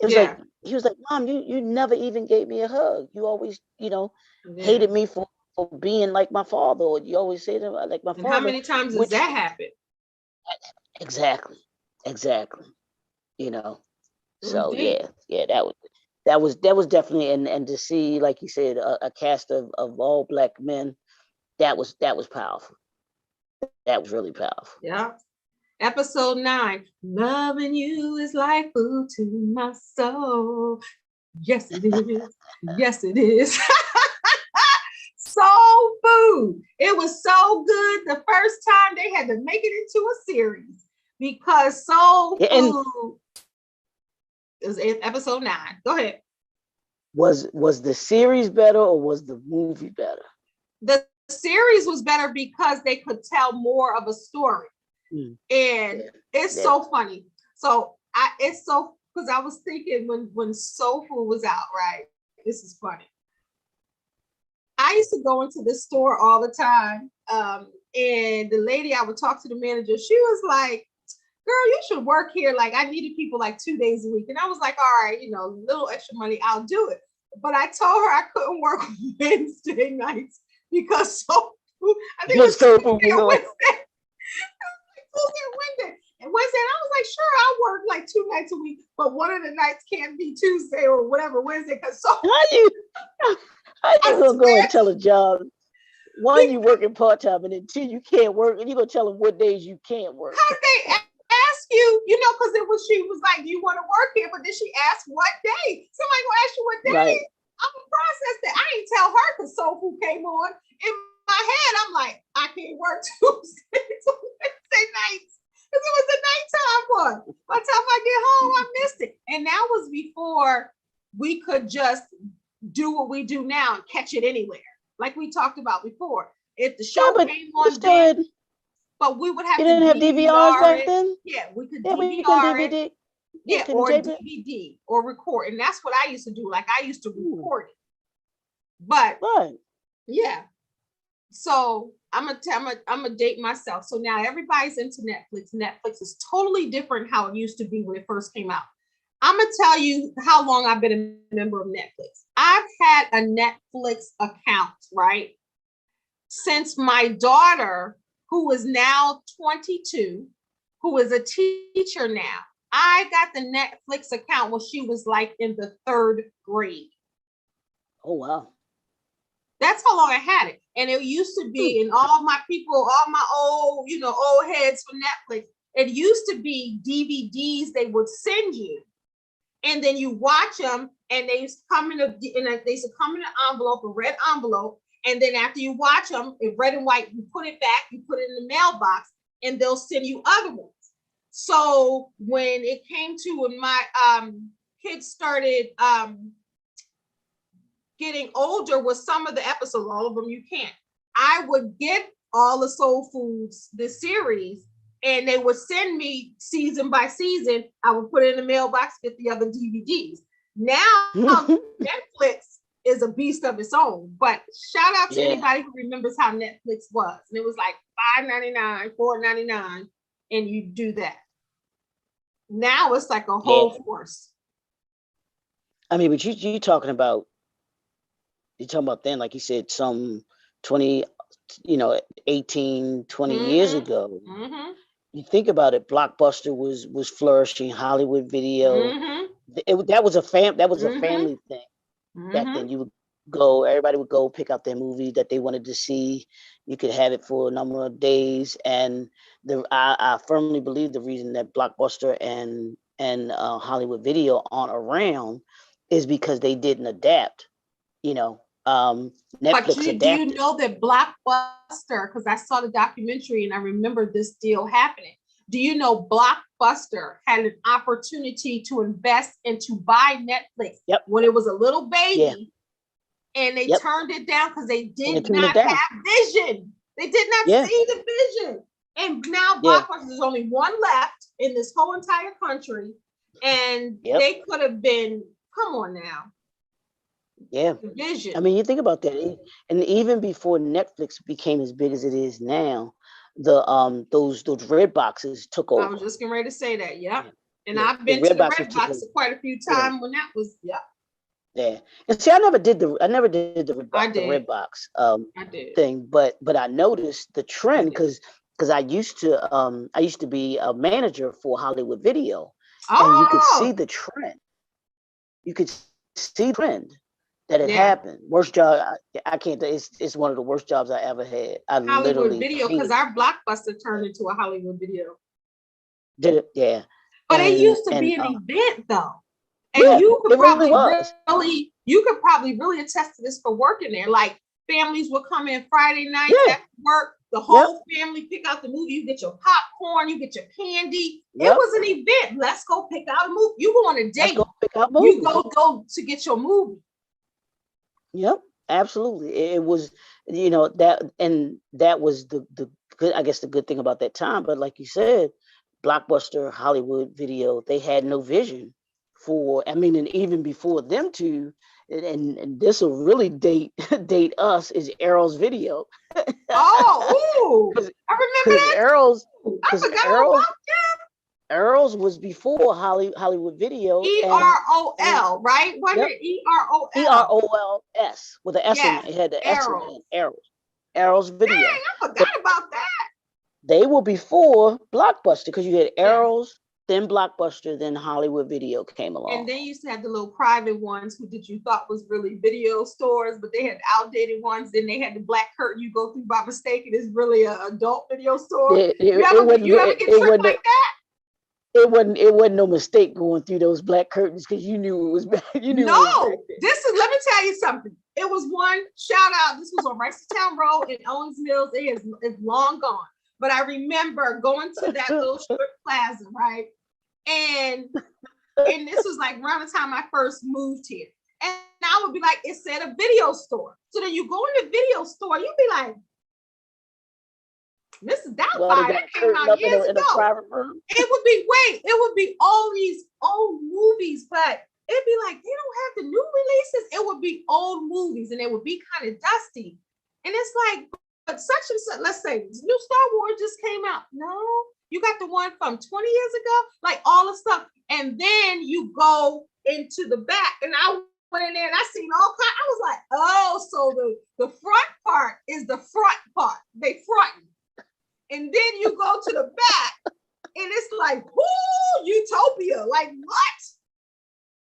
Speaker 1: It was like, he was like, Mom, you never even gave me a hug. You always, hated me for being like my father, or you always say that like my father.
Speaker 2: How many times does that happen?
Speaker 1: Exactly. So that was definitely, and to see, like you said, a cast of all Black men, that was powerful. That was really powerful.
Speaker 2: Yeah. Episode 9, loving you is like food to my soul. Yes, it is. Yes, it is. Soul food. It was so good the first time they had to make it into a series, because soul food is episode 9. Go ahead.
Speaker 1: Was the series better or was the movie better?
Speaker 2: The series was better because they could tell more of a story. And it's so funny. So because I was thinking when Soul Food was out, right? This is funny. I used to go into this store all the time. And the lady, I would talk to the manager. She was like, girl, you should work here. Like, I needed people like 2 days a week. And I was like, all right, little extra money, I'll do it. But I told her I couldn't work Wednesday nights because Soul Food, I think it was Wednesday. Wednesday. And I was like, sure, I'll work like 2 nights a week, but one of the nights can't be Tuesday or whatever, Wednesday. Because how you
Speaker 1: gonna go and tell a job? One, you working part-time, and then 2, you can't work, and you're gonna tell them what days you can't work.
Speaker 2: How they ask you, because she was like, do you want to work here? But then she asked what day. Somebody gonna ask you what day. Right. I'm gonna process that. I ain't tell her because Soul Food came on. In my head, I'm like, I can't work Tuesday to Wednesday nights. Because it was the nighttime one. By the time I get home, I missed it. And that was before we could just do what we do now and catch it anywhere. Like we talked about before. If the show came on then, but we would have to
Speaker 1: have DVRs back then?
Speaker 2: Yeah, we could DVR it. Yeah, or DVD or record. And that's what I used to do. Like I used to record it. But yeah. So I'm gonna date myself. So now everybody's into Netflix. Netflix is totally different how it used to be when it first came out. I'm gonna tell you how long I've been a member of Netflix. I've had a Netflix account, right? Since my daughter, who is now 22, who is a teacher now, I got the Netflix account when she was like in the 3rd grade.
Speaker 1: Oh, wow.
Speaker 2: That's how long I had it. And it used to be, and all my people, all my old, old heads from Netflix, it used to be DVDs they would send you. And then you watch them and they come in an envelope, a red envelope. And then after you watch them in red and white, you put it back, you put it in the mailbox, and they'll send you other ones. So when it came to when my kids started getting older with some of the episodes, all of them you can't, I would get all the Soul Foods, the series, and they would send me season by season. I would put it in the mailbox, get the other DVDs. Now Netflix is a beast of its own, but shout out to anybody who remembers how Netflix was. And it was like $5.99, $4.99, and you do that. Now it's like a whole force.
Speaker 1: I mean, but you're talking about then, like you said, some 20, 18, 20 years ago.
Speaker 2: Mm-hmm.
Speaker 1: You think about it, Blockbuster was flourishing, Hollywood Video.
Speaker 2: Mm-hmm.
Speaker 1: That was a family thing.
Speaker 2: Mm-hmm.
Speaker 1: Back then, you would go, everybody would go pick out their movie that they wanted to see. You could have it for a number of days. And I firmly believe the reason that Blockbuster and Hollywood Video aren't around is because they didn't adapt. Netflix
Speaker 2: but do
Speaker 1: adapted.
Speaker 2: You know that Blockbuster, because I saw the documentary and I remember this deal happening. Do you know Blockbuster had an opportunity to invest and to buy Netflix when it was a little baby, and they turned it down because they did not have vision. They did not see the vision. And now Blockbuster, there's only one left in this whole entire country, and they could have been, come on now.
Speaker 1: Yeah.
Speaker 2: Vision.
Speaker 1: I mean, you think about that. And even before Netflix became as big as it is now, those red boxes took over.
Speaker 2: I was just getting ready to say that. Yeah. And I've been to the red box quite a few times when that was,
Speaker 1: Yeah. And see, I never did the red box thing, but I noticed the trend because I used to be a manager for Hollywood Video, and you could see the trend. You could see the trend that it happened. Worst job, I can't. It's one of the worst jobs I ever had.
Speaker 2: Hollywood Video, because our Blockbuster turned into a Hollywood Video.
Speaker 1: Did it? Yeah.
Speaker 2: But it used to be an event, though. And you could probably really attest to this for working there. Like families would come in Friday night after work. The whole family pick out the movie. You get your popcorn, you get your candy. It was an event. Let's go pick out a movie. You go on a date.
Speaker 1: Let's go pick out movies.
Speaker 2: You go to get your movie.
Speaker 1: Yep, absolutely. It was, that was the good, I guess, the good thing about that time. But like you said, Blockbuster, Hollywood Video, they had no vision for, and even before them two, and this will really date us, is Arrow's Video.
Speaker 2: I remember that. I forgot about that.
Speaker 1: Arrow's was before Hollywood Video.
Speaker 2: EROL, right? What is EROL?
Speaker 1: EROLS with an S in it. It had the S in it. Arrow's Video.
Speaker 2: Dang, I forgot about that.
Speaker 1: They were before Blockbuster because you had Arrow's, then Blockbuster, then Hollywood Video came along.
Speaker 2: And they used to have the little private ones that you thought was really video stores, but they had outdated ones. Then they had the black curtain you go through by mistake, and it's really an adult video store. You ever get tricked like that?
Speaker 1: It wasn't no mistake going through those black curtains because you knew it was bad. Let me
Speaker 2: tell you something. It was one shout out. This was on Ricerstown Road in Owens Mills. It's long gone. But I remember going to that little strip plaza, right? And this was like around the time I first moved here. And I would be like, it said a video store. So then you go in the video store, you'd be like, this is that fire. That came out years ago. It would be all these old movies, but it'd be like, they don't have the new releases. It would be old movies and it would be kind of dusty. And it's like, such and such, let's say new Star Wars just came out. No, you got the one from 20 years ago, like all the stuff. And then you go into the back, and I went in there and I seen all kinds. I was like, oh, so the front part is the front part. They fronting. And then you go to the back, and it's like, whoo, Utopia. Like, what?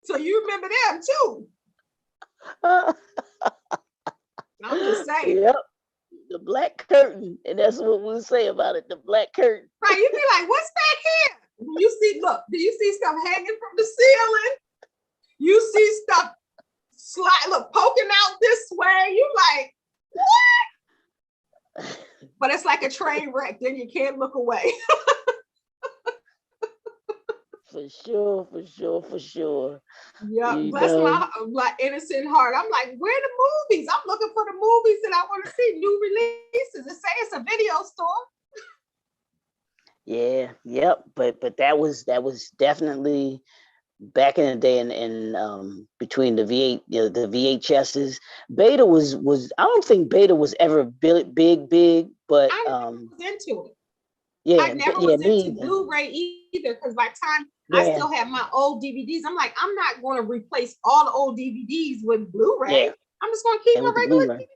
Speaker 2: So you remember them too. I'm just saying.
Speaker 1: Yep. The black curtain. And that's what we'll say about it. The black curtain.
Speaker 2: Right. You be like, what's back here? You see, look, do you see stuff hanging from the ceiling? You see stuff look, poking out this way. You like, what? But it's like a train wreck. Then you can't look away.
Speaker 1: For sure, for sure, for sure.
Speaker 2: Yeah,
Speaker 1: You
Speaker 2: bless
Speaker 1: know.
Speaker 2: my like innocent heart. I'm like, where are the movies? I'm looking for the movies that I want to see, new releases. It say it's a video store.
Speaker 1: Yeah, yep. But that was definitely back in the day, and between the V8, the VHSs. Beta was I don't think Beta was ever big, but
Speaker 2: I never was into it.
Speaker 1: yeah,
Speaker 2: I never
Speaker 1: yeah,
Speaker 2: was
Speaker 1: me
Speaker 2: into
Speaker 1: either.
Speaker 2: Blu-ray either, because by the time I
Speaker 1: Yeah.
Speaker 2: still have my old DVDs, I'm like, I'm not going to replace all the old DVDs with Blu-ray.
Speaker 1: Yeah.
Speaker 2: I'm just going to keep
Speaker 1: And
Speaker 2: my
Speaker 1: with the
Speaker 2: regular
Speaker 1: Blu-ray.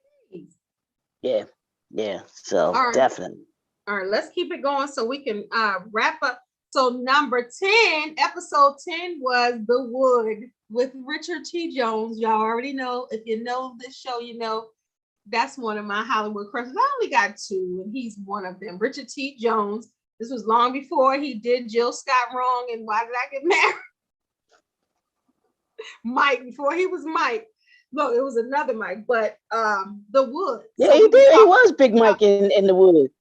Speaker 2: DVDs.
Speaker 1: Yeah. So
Speaker 2: All right.
Speaker 1: definitely.
Speaker 2: All right, let's keep it going so we can wrap up. So number 10, episode 10 was The Wood with Richard T. Jones. Y'all already know, if you know this show, you know that's one of my Hollywood crushes. I only got two, and he's one of them. Richard T. Jones. This was long before he did Jill Scott wrong and Why Did I Get Married? Mike, before he was Mike. No, it was another Mike, but The Wood.
Speaker 1: Yeah,
Speaker 2: So
Speaker 1: he did. He was Big Mike in the Wood.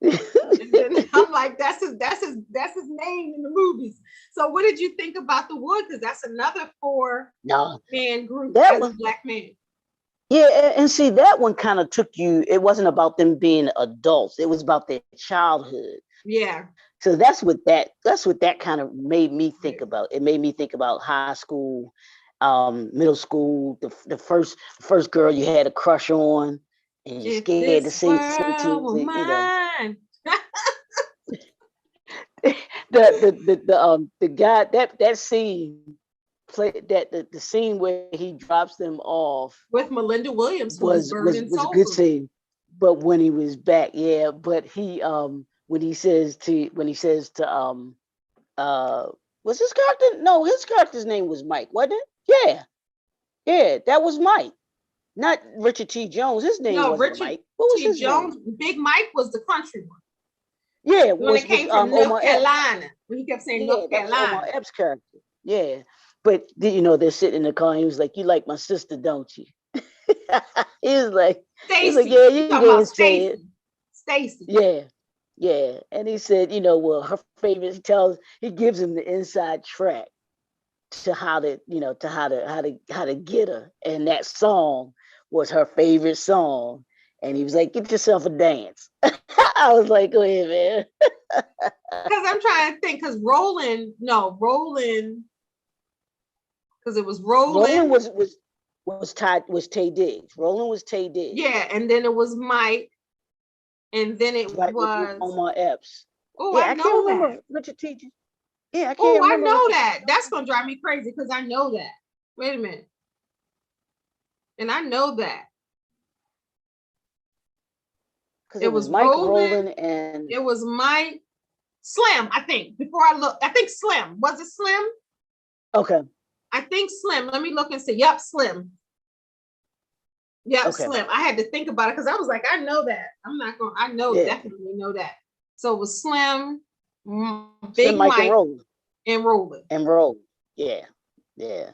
Speaker 2: And then I'm like, that's his name in the movies. So what did you think about The Wood? Because that's another 4-man group
Speaker 1: that
Speaker 2: as
Speaker 1: one,
Speaker 2: a black man.
Speaker 1: Yeah, and see, that one kind of took you, it wasn't about them being adults, it was about their childhood.
Speaker 2: Yeah.
Speaker 1: So that's what that kind of made me think about. It made me think about high school, middle school, the first girl you had a crush on, and you're scared to say something, you know. The guy, that scene played, that the scene where he drops them off
Speaker 2: With Melinda Williams, who
Speaker 1: was a good scene. But when he was back, yeah, but he when he says to was his character? No, his character's name was Mike, wasn't it? Yeah, that was Mike. Not Richard T. Jones. His name wasn't
Speaker 2: Richard
Speaker 1: Mike. What was
Speaker 2: T.
Speaker 1: his
Speaker 2: Jones,
Speaker 1: name?
Speaker 2: Big Mike was the country one.
Speaker 1: Yeah,
Speaker 2: when it came from North Carolina. When he kept saying North Carolina.
Speaker 1: Omar Epps' character. Yeah. But they're sitting in the car and he was like, "You like my sister, don't you?" he was like, "Yeah, you can go and say it."
Speaker 2: Stacy.
Speaker 1: Yeah. And he said, well, her favorite, he gives him the inside track to how to get her. And that song was her favorite song. And he was like, "Get yourself a dance." I was like, "Go ahead, man."
Speaker 2: Because I'm trying to think, because Roland, because it was Roland.
Speaker 1: Roland was Taye Diggs. Roland was Taye Diggs.
Speaker 2: Yeah, and then it was Mike, and then it was
Speaker 1: Omar Epps.
Speaker 2: Oh, yeah, I can't remember
Speaker 1: Richard T. Yeah, I can't
Speaker 2: remember.
Speaker 1: I
Speaker 2: know that. That's gonna drive me crazy because I know that. Wait a minute. And I know that.
Speaker 1: It was Mike, Roland, and
Speaker 2: it was Mike, Slim, I think. Before I look, I think Slim. Was it Slim?
Speaker 1: Okay.
Speaker 2: I think Slim. Let me look and see. Yep, Slim. Yep, okay. Slim. I had to think about it because I was like, I know that. Definitely know that. So it was Slim, Big
Speaker 1: Slim, Mike,
Speaker 2: and Roland.
Speaker 1: And Roland. Yeah.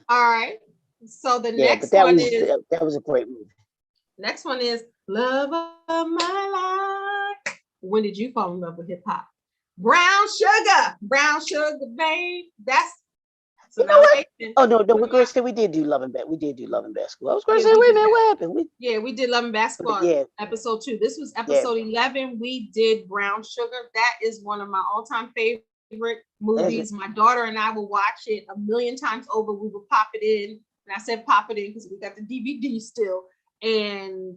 Speaker 2: All right. So the next one
Speaker 1: that was a great movie.
Speaker 2: Next one is Love of My Life. When did you fall in love with hip hop? Brown Sugar, babe. That's
Speaker 1: you know what? Oh no, we're going to say we did do Love and Basketball. I was going to say, wait a minute, what happened?
Speaker 2: We did Love and Basketball. Episode 2. This was episode 11. We did Brown Sugar. That is one of my all-time favorite movies. My daughter and I will watch it a million times over. We will pop it in, and I said pop it in because we got the DVD still. And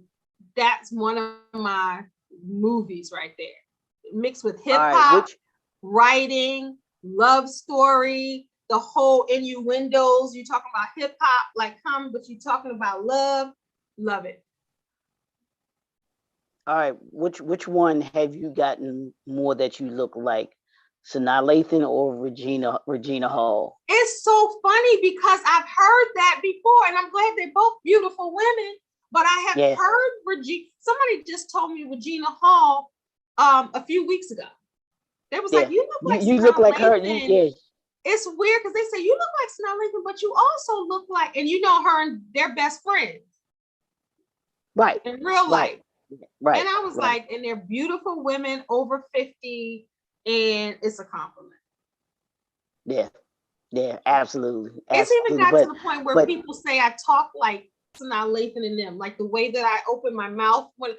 Speaker 2: that's one of my movies right there. Mixed with hip
Speaker 1: All right,
Speaker 2: hop, writing, love story, the whole innuendos. You talking about hip hop, like but you talking about love. Love it.
Speaker 1: all right. Which one have you gotten more that you look like? Sanaa Lathan or Regina Hall?
Speaker 2: It's so funny because I've heard that before, and I'm glad they're both beautiful women. But I have heard Regina. Somebody just told me Regina Hall a few weeks ago. They was like, "You look like
Speaker 1: you look like her."
Speaker 2: It's weird because they say you look like Sanaa Lathan, but you also look like, and you know her and they're best friends,
Speaker 1: right?
Speaker 2: In real life,
Speaker 1: right?
Speaker 2: And I was like, and they're beautiful women over 50, and it's a compliment.
Speaker 1: Yeah, absolutely.
Speaker 2: It's even got to the point where people say I talk like Sanaa Lathan and them, like the way that I open my mouth when,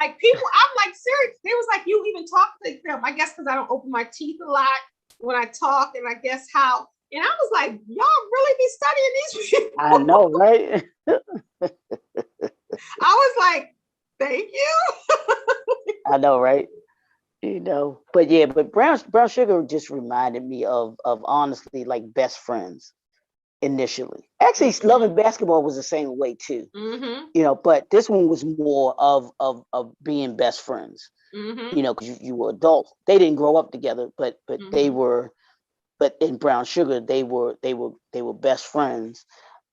Speaker 2: like people, I'm like serious. They was like, you even talk like them. I guess because I don't open my teeth a lot when I talk, and I guess how. And I was like, y'all really be studying these people?
Speaker 1: I know, right?
Speaker 2: I was like, thank you.
Speaker 1: I know, right? You know, but Brown Sugar just reminded me of honestly like best friends initially. Actually, Love and Basketball was the same way too. You know, but this one was more of being best friends. You know, because you were adults. They didn't grow up together, but they were. But in Brown Sugar, they were best friends,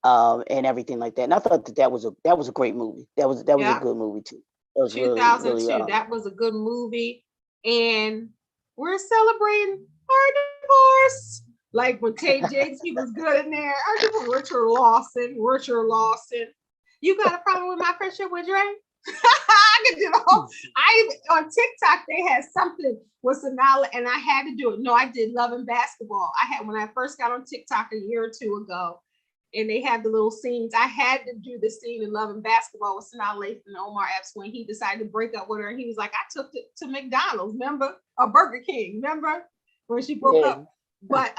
Speaker 1: and everything like that. And I thought that was a great movie. That was a good movie too. That was
Speaker 2: 2002.
Speaker 1: Really,
Speaker 2: that was a good movie, and we're celebrating our divorce. Like when Tay Jakes, he was good in there. Our divorce, Richard Lawson. You got a problem with my friendship with Dre? I could do the whole. On TikTok they had something with Sanaa, and I had to do it. No, I did Love and Basketball. I had when I first got on TikTok a year or two ago, and they had the little scenes. I had to do the scene in Love and Basketball with Sanaa Lathan and Omar Epps when he decided to break up with her, and he was like, "I took it to McDonald's, remember, or Burger King, remember when she broke up." But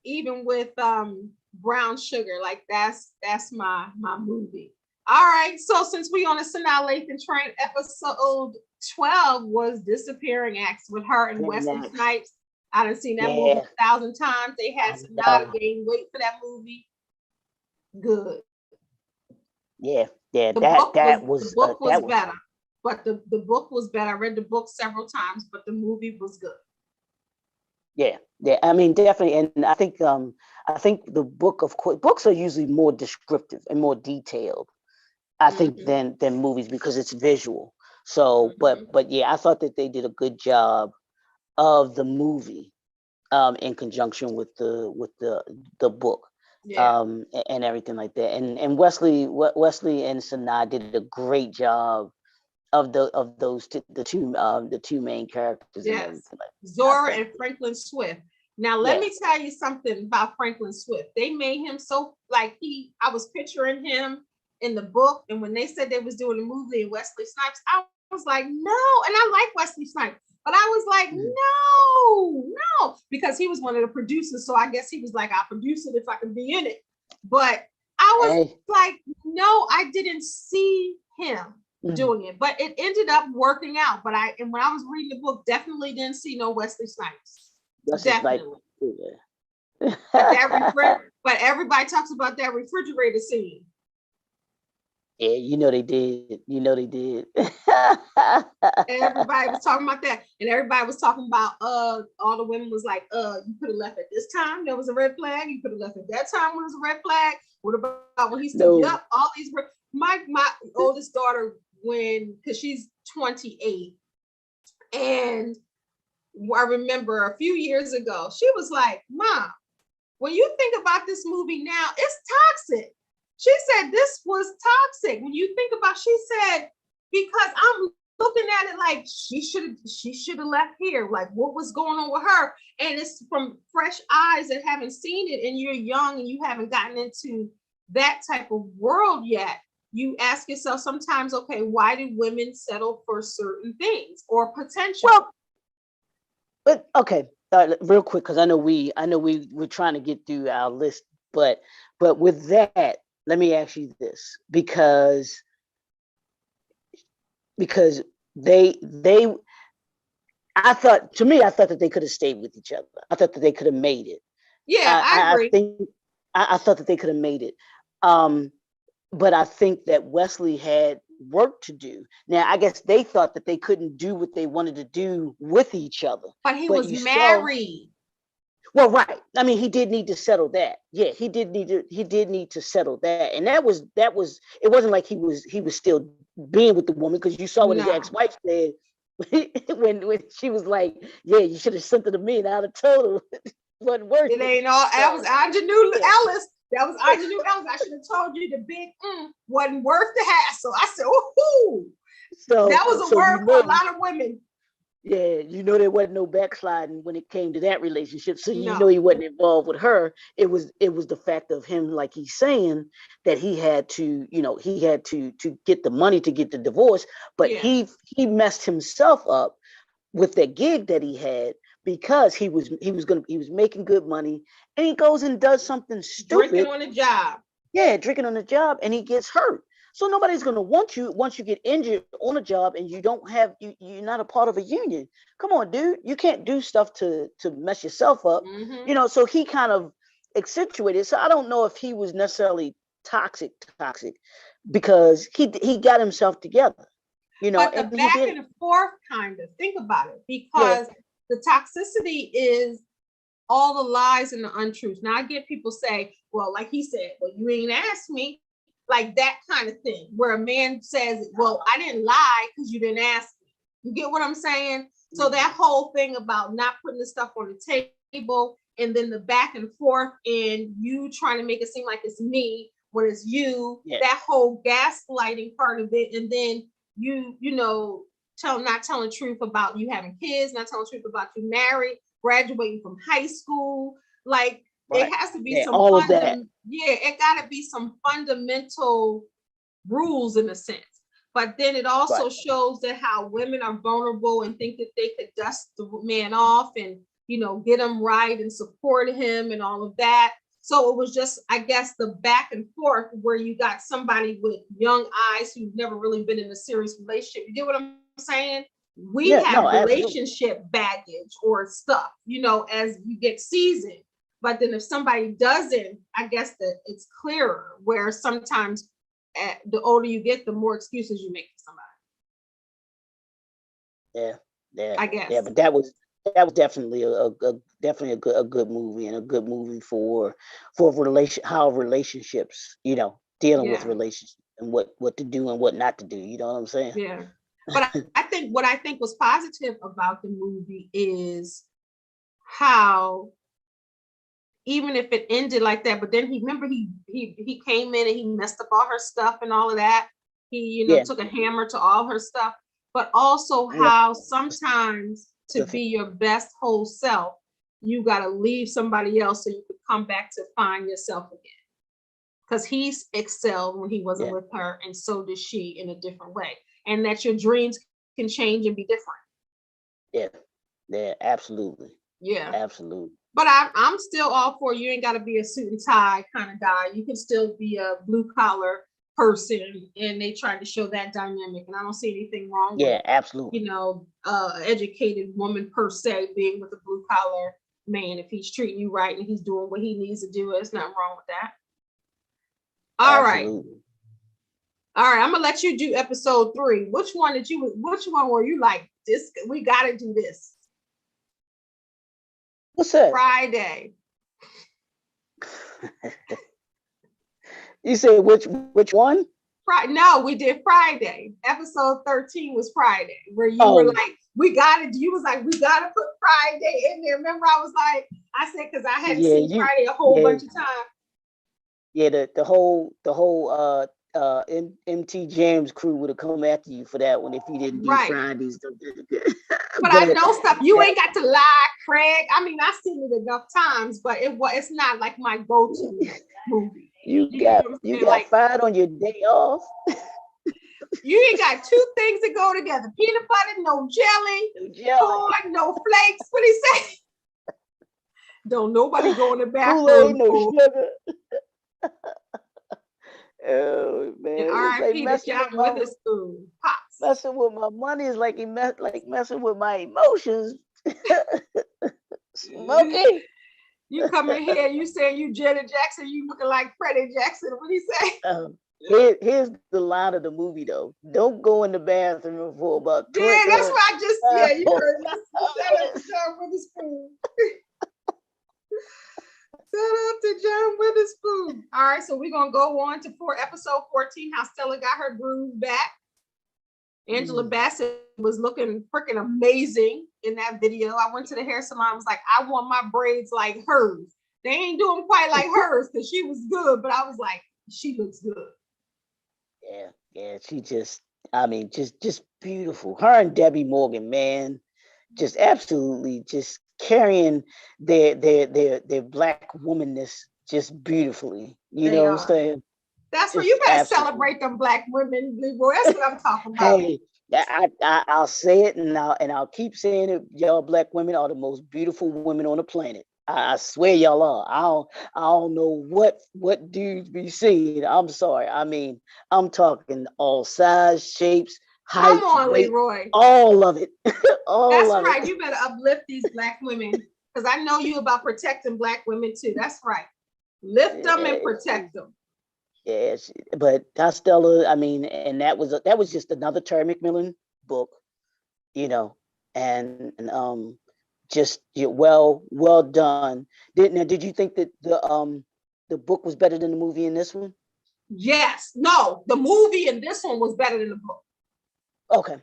Speaker 2: even with Brown Sugar, like that's my movie. All right, so since we on a Sanaa Lathan train, episode 12 was Disappearing Acts with her and Wesley Snipes. I done seen that movie 1,000 times. They had Sanaa to gain weight for that movie. Good.
Speaker 1: Yeah,
Speaker 2: the book was better. But the book was better. I read the book several times, but the movie was good.
Speaker 1: Yeah. I mean, definitely, and I think the book, of course, books are usually more descriptive and more detailed, I think, than movies because it's visual. So, but yeah, I thought that they did a good job of the movie, in conjunction with the book, and everything like that. And Wesley and Sanaa did a great job of the two main characters.
Speaker 2: Yes, Zora and Franklin Swift. Now let me tell you something about Franklin Swift. They made him so like I was picturing him in the book, and when they said they was doing a movie in Wesley Snipes, I was like, no. And I like Wesley Snipes, but I was like, no, because he was one of the producers. So I guess he was like, I'll produce it if I can be in it. But I was like, no, I didn't see him doing it, but it ended up working out. But when I was reading the book, definitely didn't see no Wesley Snipes. Definitely. But everybody talks about that refrigerator scene.
Speaker 1: Yeah, you know they did.
Speaker 2: Everybody was talking about that, and everybody was talking about all the women was like, you could have left at this time, there was a red flag. You could have left at that time when it was a red flag. What about when he stood up? All these my oldest daughter, because she's 28, and I remember a few years ago, she was like, Mom, when you think about this movie now, it's toxic. She said this was toxic. When you think about, she said, because I'm looking at it like she should have left here. Like what was going on with her? And it's from fresh eyes that haven't seen it, and you're young and you haven't gotten into that type of world yet. You ask yourself sometimes, okay, why do women settle for certain things or potential?
Speaker 1: Well, but okay, real quick, because I know we're trying to get through our list, but with that, let me ask you this, because because they I thought that they could have stayed with each other. I thought that they could have made it.
Speaker 2: Yeah, I
Speaker 1: I
Speaker 2: agree.
Speaker 1: think I thought that they could have made it. But I think that Wesley had work to do. Now, I guess they thought that they couldn't do what they wanted to do with each other.
Speaker 2: But he
Speaker 1: But
Speaker 2: was
Speaker 1: you saw,
Speaker 2: married.
Speaker 1: well, right. I mean, he did need to settle that. Yeah, he did need to settle that. And that was it wasn't like he was still being with the woman, because you saw what his
Speaker 2: No.
Speaker 1: ex-wife said when she was like, yeah, you should have sent it to me and I'd have told her it wasn't worth
Speaker 2: It
Speaker 1: it.
Speaker 2: ain't all. That was Ingenue
Speaker 1: Yeah.
Speaker 2: Ellis. That was Ingenue Ellis. I should have told you the big wasn't worth the hassle. I said, "Ooh,
Speaker 1: So
Speaker 2: that was a
Speaker 1: so
Speaker 2: word for a lot of women."
Speaker 1: yeah, there wasn't no backsliding when it came to that relationship. So
Speaker 2: No.
Speaker 1: he wasn't involved with her. It was the fact of him, like he's saying, that he had to, to get the money to get the divorce, but
Speaker 2: Yeah.
Speaker 1: he messed himself up with that gig that he had, because he was making good money, and he goes and does something stupid.
Speaker 2: Drinking on the job.
Speaker 1: Yeah, drinking on the job, and he gets hurt. So nobody's going to want you once you get injured on a job and you don't have you're not a part of a union. Come on, dude, you can't do stuff to mess yourself up.
Speaker 2: Mm-hmm.
Speaker 1: So he kind of accentuated. So I don't know if he was necessarily toxic, because he got himself together.
Speaker 2: But the
Speaker 1: And he
Speaker 2: back
Speaker 1: did.
Speaker 2: and forth kind of, think about it,
Speaker 1: Yeah.
Speaker 2: because the toxicity is all the lies and the untruths. Now I get people say, well, like he said, well, you ain't asked me, like that kind of thing, where a man says, well, I didn't lie because you didn't ask me. You get what I'm saying? So that whole thing about not putting the stuff on the table, and then the back and forth, and you trying to make it seem like it's me when it's you,
Speaker 1: Yeah.
Speaker 2: that whole gaslighting part of it, and then not telling the truth about you having kids, not telling the truth about you married, graduating from high school. Like,
Speaker 1: Right.
Speaker 2: it has to be some
Speaker 1: all of that.
Speaker 2: it got to be some fundamental rules in a sense. But then it also shows that how women are vulnerable and think that they could dust the man off and get him right and support him and all of that. So it was just, I guess, the back and forth where you got somebody with young eyes who've never really been in a serious relationship. You get what I'm saying? We have relationship baggage or stuff, as you get seasoned. But then if somebody doesn't, I guess that it's clearer, where sometimes the older you get, the more excuses you make for somebody.
Speaker 1: Yeah.
Speaker 2: I guess.
Speaker 1: Yeah, but that was definitely a good movie, and a good movie for how relationships, dealing with relationships, and what to do and what not to do. You know what I'm saying?
Speaker 2: Yeah. But I think what I think was positive about the movie is how, even if it ended like that, but then he came in and he messed up all her stuff and all of that. He, took a hammer to all her stuff, but also how sometimes to be your best whole self, you got to leave somebody else so you could come back to find yourself again. Because he's excelled when he wasn't with her, and so did she in a different way. And that your dreams can change and be different.
Speaker 1: Yeah, absolutely.
Speaker 2: Yeah,
Speaker 1: absolutely.
Speaker 2: But I'm still all for, you ain't got to be a suit and tie kind of guy. You can still be a blue collar person, and they tried to show that dynamic, and I don't see anything wrong with
Speaker 1: absolutely.
Speaker 2: Educated woman per se being with a blue collar man. If he's treating you right and he's doing what he needs to do, there's nothing wrong with that. All right, I'm gonna let you do episode 3. Which one were you like, this, we gotta do this?
Speaker 1: What's that?
Speaker 2: Friday.
Speaker 1: You said which one?
Speaker 2: No, we did Friday. Episode 13 was Friday, where you were like, you was like, we gotta put Friday in there. Remember, I said, because I hadn't seen Friday a whole bunch of times.
Speaker 1: Yeah, the whole MT James crew would have come after you for that one if you didn't do Fridays.
Speaker 2: But I know stuff. You ain't got to lie, Craig. I mean, I've seen it enough times, but it's not like my go-to movie.
Speaker 1: You got fired on your day off.
Speaker 2: You ain't got 2 things that go together: peanut butter, no jelly, corn, no flakes. What do you say? Don't nobody go in the bathroom.
Speaker 1: Kool-Aid, no sugar. Oh man!
Speaker 2: R.I.P. to John Witherspoon. Pops.
Speaker 1: Messing with my money is like like messing with my emotions. Smokey.
Speaker 2: You come in here, you saying you Janet Jackson, you looking like Freddie Jackson. What do you say?
Speaker 1: Here's the line of the movie though. Don't go in the bathroom for about 20.
Speaker 2: Yeah, that's what I just you heard me. Shout out to John Witherspoon. Shout out to John Witherspoon. All right, so we're gonna go on to episode 14, how Stella got her groove back. Angela Bassett was looking freaking amazing in that video. I went to the hair salon, I was like, I want my braids like hers. They ain't doing quite like hers because she was good, but I was like, she looks good.
Speaker 1: Yeah, she just beautiful. Her and Debbie Morgan, man, just absolutely just carrying their black womanness just beautifully. You know what I'm saying?
Speaker 2: That's where you better celebrate them black women, Leroy. That's what I'm talking about.
Speaker 1: Hey, I'll say it and I'll keep saying it. Y'all black women are the most beautiful women on the planet. I swear y'all are. I don't know what dudes be seeing. I'm sorry. I mean, I'm talking all size, shapes, height,
Speaker 2: come on,
Speaker 1: weight,
Speaker 2: Leroy.
Speaker 1: all of it.
Speaker 2: That's right. You better uplift these black women because I know you about protecting black women too. That's right. Lift them and protect them.
Speaker 1: Yeah, but Costello, I mean, and that was just another Terry McMillan book, you know, and just well done. Did you think that the book was better than the movie in this one?
Speaker 2: Yes. No, the movie in this one was better than the book.
Speaker 1: Okay.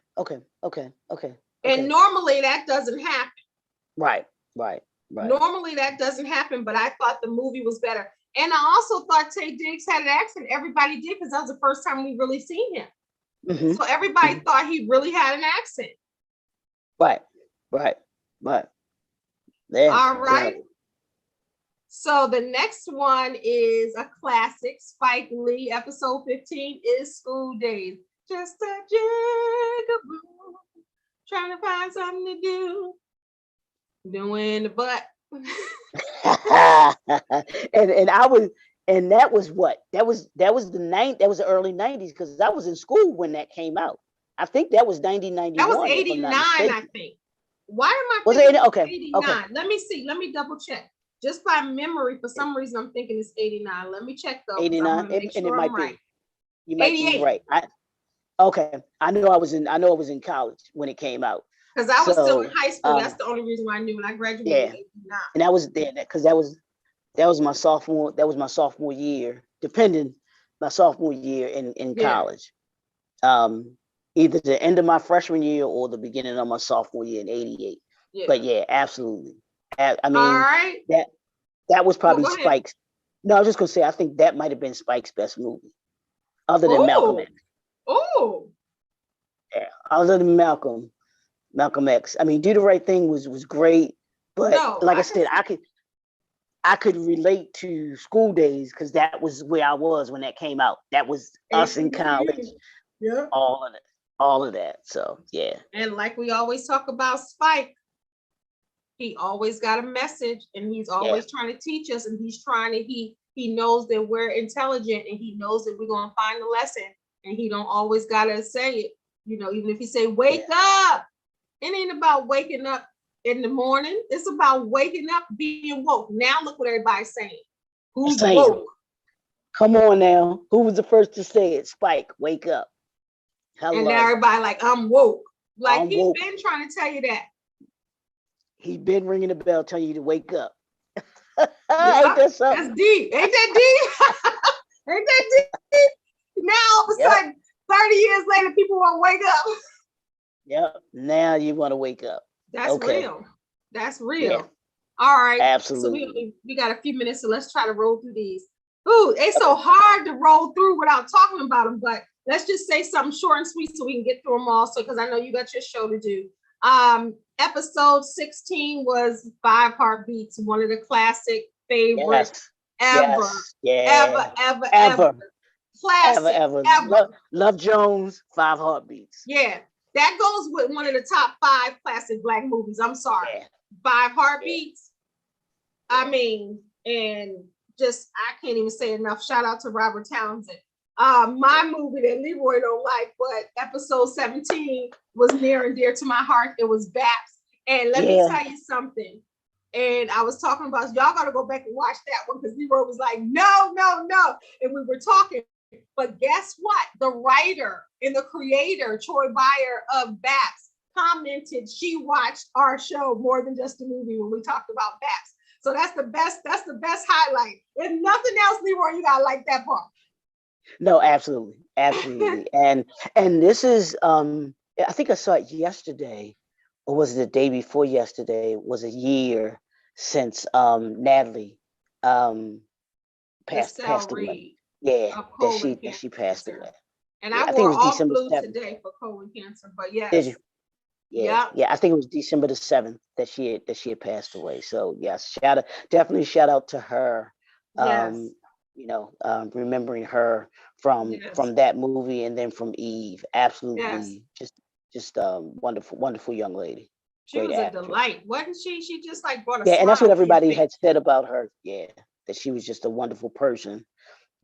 Speaker 2: And normally that doesn't happen.
Speaker 1: Right.
Speaker 2: Normally that doesn't happen, but I thought the movie was better. And I also thought Taye Diggs had an accent. Everybody did because that was the first time we really seen him. Mm-hmm. So everybody thought he really had an accent.
Speaker 1: Right.
Speaker 2: Yeah, all right. Yeah. So the next one is a classic, Spike Lee, episode 15 is School Days. Just a jigaboo, trying to find something to do. Doing the butt.
Speaker 1: and that was what? That was the early 90s because I was in school when that came out. I think that was 1991.
Speaker 2: That was 89, I think. Why am I
Speaker 1: was
Speaker 2: thinking
Speaker 1: it okay?
Speaker 2: 89?
Speaker 1: Okay.
Speaker 2: Let me see. Let me double check. Just by memory, for some reason, I'm thinking it's 89. Let me check though.
Speaker 1: 89,
Speaker 2: and it might
Speaker 1: be.
Speaker 2: Right.
Speaker 1: You might 88. Be right. I know I was in college when it came out.
Speaker 2: Because I was still in high school. That's the only reason why I knew when I graduated.
Speaker 1: Yeah.
Speaker 2: In 89.
Speaker 1: And that was there because that was my sophomore year, my sophomore year in college. Either the end of my freshman year or the beginning of my sophomore year in 88. Yeah. But yeah, absolutely. I mean, all right. that was probably Spike's. No, I was just gonna say I think that might have been Spike's best movie, other than Malcolm X.
Speaker 2: Oh.
Speaker 1: Yeah, other than Malcolm X. I mean, Do the Right Thing was great, but I said, I could relate to School Days because that was where I was when that came out. That was us in college. Yeah. All of that. So yeah.
Speaker 2: And like we always talk about Spike, he always got a message and he's always trying to teach us, and he's trying to he knows that we're intelligent and he knows that we're gonna find the lesson, and he don't always gotta say it. You know, even if he say wake up, it ain't about waking up in the morning. It's about waking up, being woke. Now look what everybody's saying. Who's woke?
Speaker 1: Come on now. Who was the first to say it? Spike, wake up.
Speaker 2: Hello. And now everybody like, I'm woke. Like he's been trying to tell you that.
Speaker 1: He's been ringing the bell telling you to wake up.
Speaker 2: Ain't that something? That's deep. Ain't that deep? Ain't that deep? Now all of a sudden, 30 years later, people want to wake up.
Speaker 1: Yep. Now you want to wake up.
Speaker 2: That's real. That's real. Yeah. All right.
Speaker 1: Absolutely.
Speaker 2: So we got a few minutes, so let's try to roll through these. Ooh, it's so hard to roll through without talking about them, but let's just say something short and sweet so we can get through them all. So, because I know you got your show to do. Episode 16 was 5 Heartbeats, one of the classic favorites ever.
Speaker 1: Yes.
Speaker 2: Ever. Classic.
Speaker 1: Ever. Love Jones, 5 Heartbeats.
Speaker 2: Yeah. That goes with one of the top 5 classic Black movies. I'm sorry. Yeah. 5 Heartbeats. Yeah. I mean, and just, I can't even say enough. Shout out to Robert Townsend. My movie that Leroy don't like, but episode 17 was near and dear to my heart. It was Baps. And let me tell you something. And I was talking about, y'all got to go back and watch that one because Leroy was like, no, no, no. And we were talking. But guess what? The writer and the creator, Troy Beyer of Baps, commented she watched our show more than just the movie when we talked about Baps. So that's the best highlight. If nothing else, Leroy, you gotta like that part.
Speaker 1: No, absolutely. and this is I think I saw it yesterday, or was it the day before yesterday? Was a year since Natalie passed away. Yeah, that she passed away.
Speaker 2: And I wore all blue today for colon cancer, but yes.
Speaker 1: Did you? Yeah, I think it was December the 7th that she had passed away. So yes, definitely shout out to her.
Speaker 2: Yes.
Speaker 1: Remembering her from that movie and then from Eve. Absolutely, just wonderful young lady.
Speaker 2: She was a delight, wasn't she? She just like brought a
Speaker 1: smile. And that's what everybody had said about her. Yeah, that she was just a wonderful person.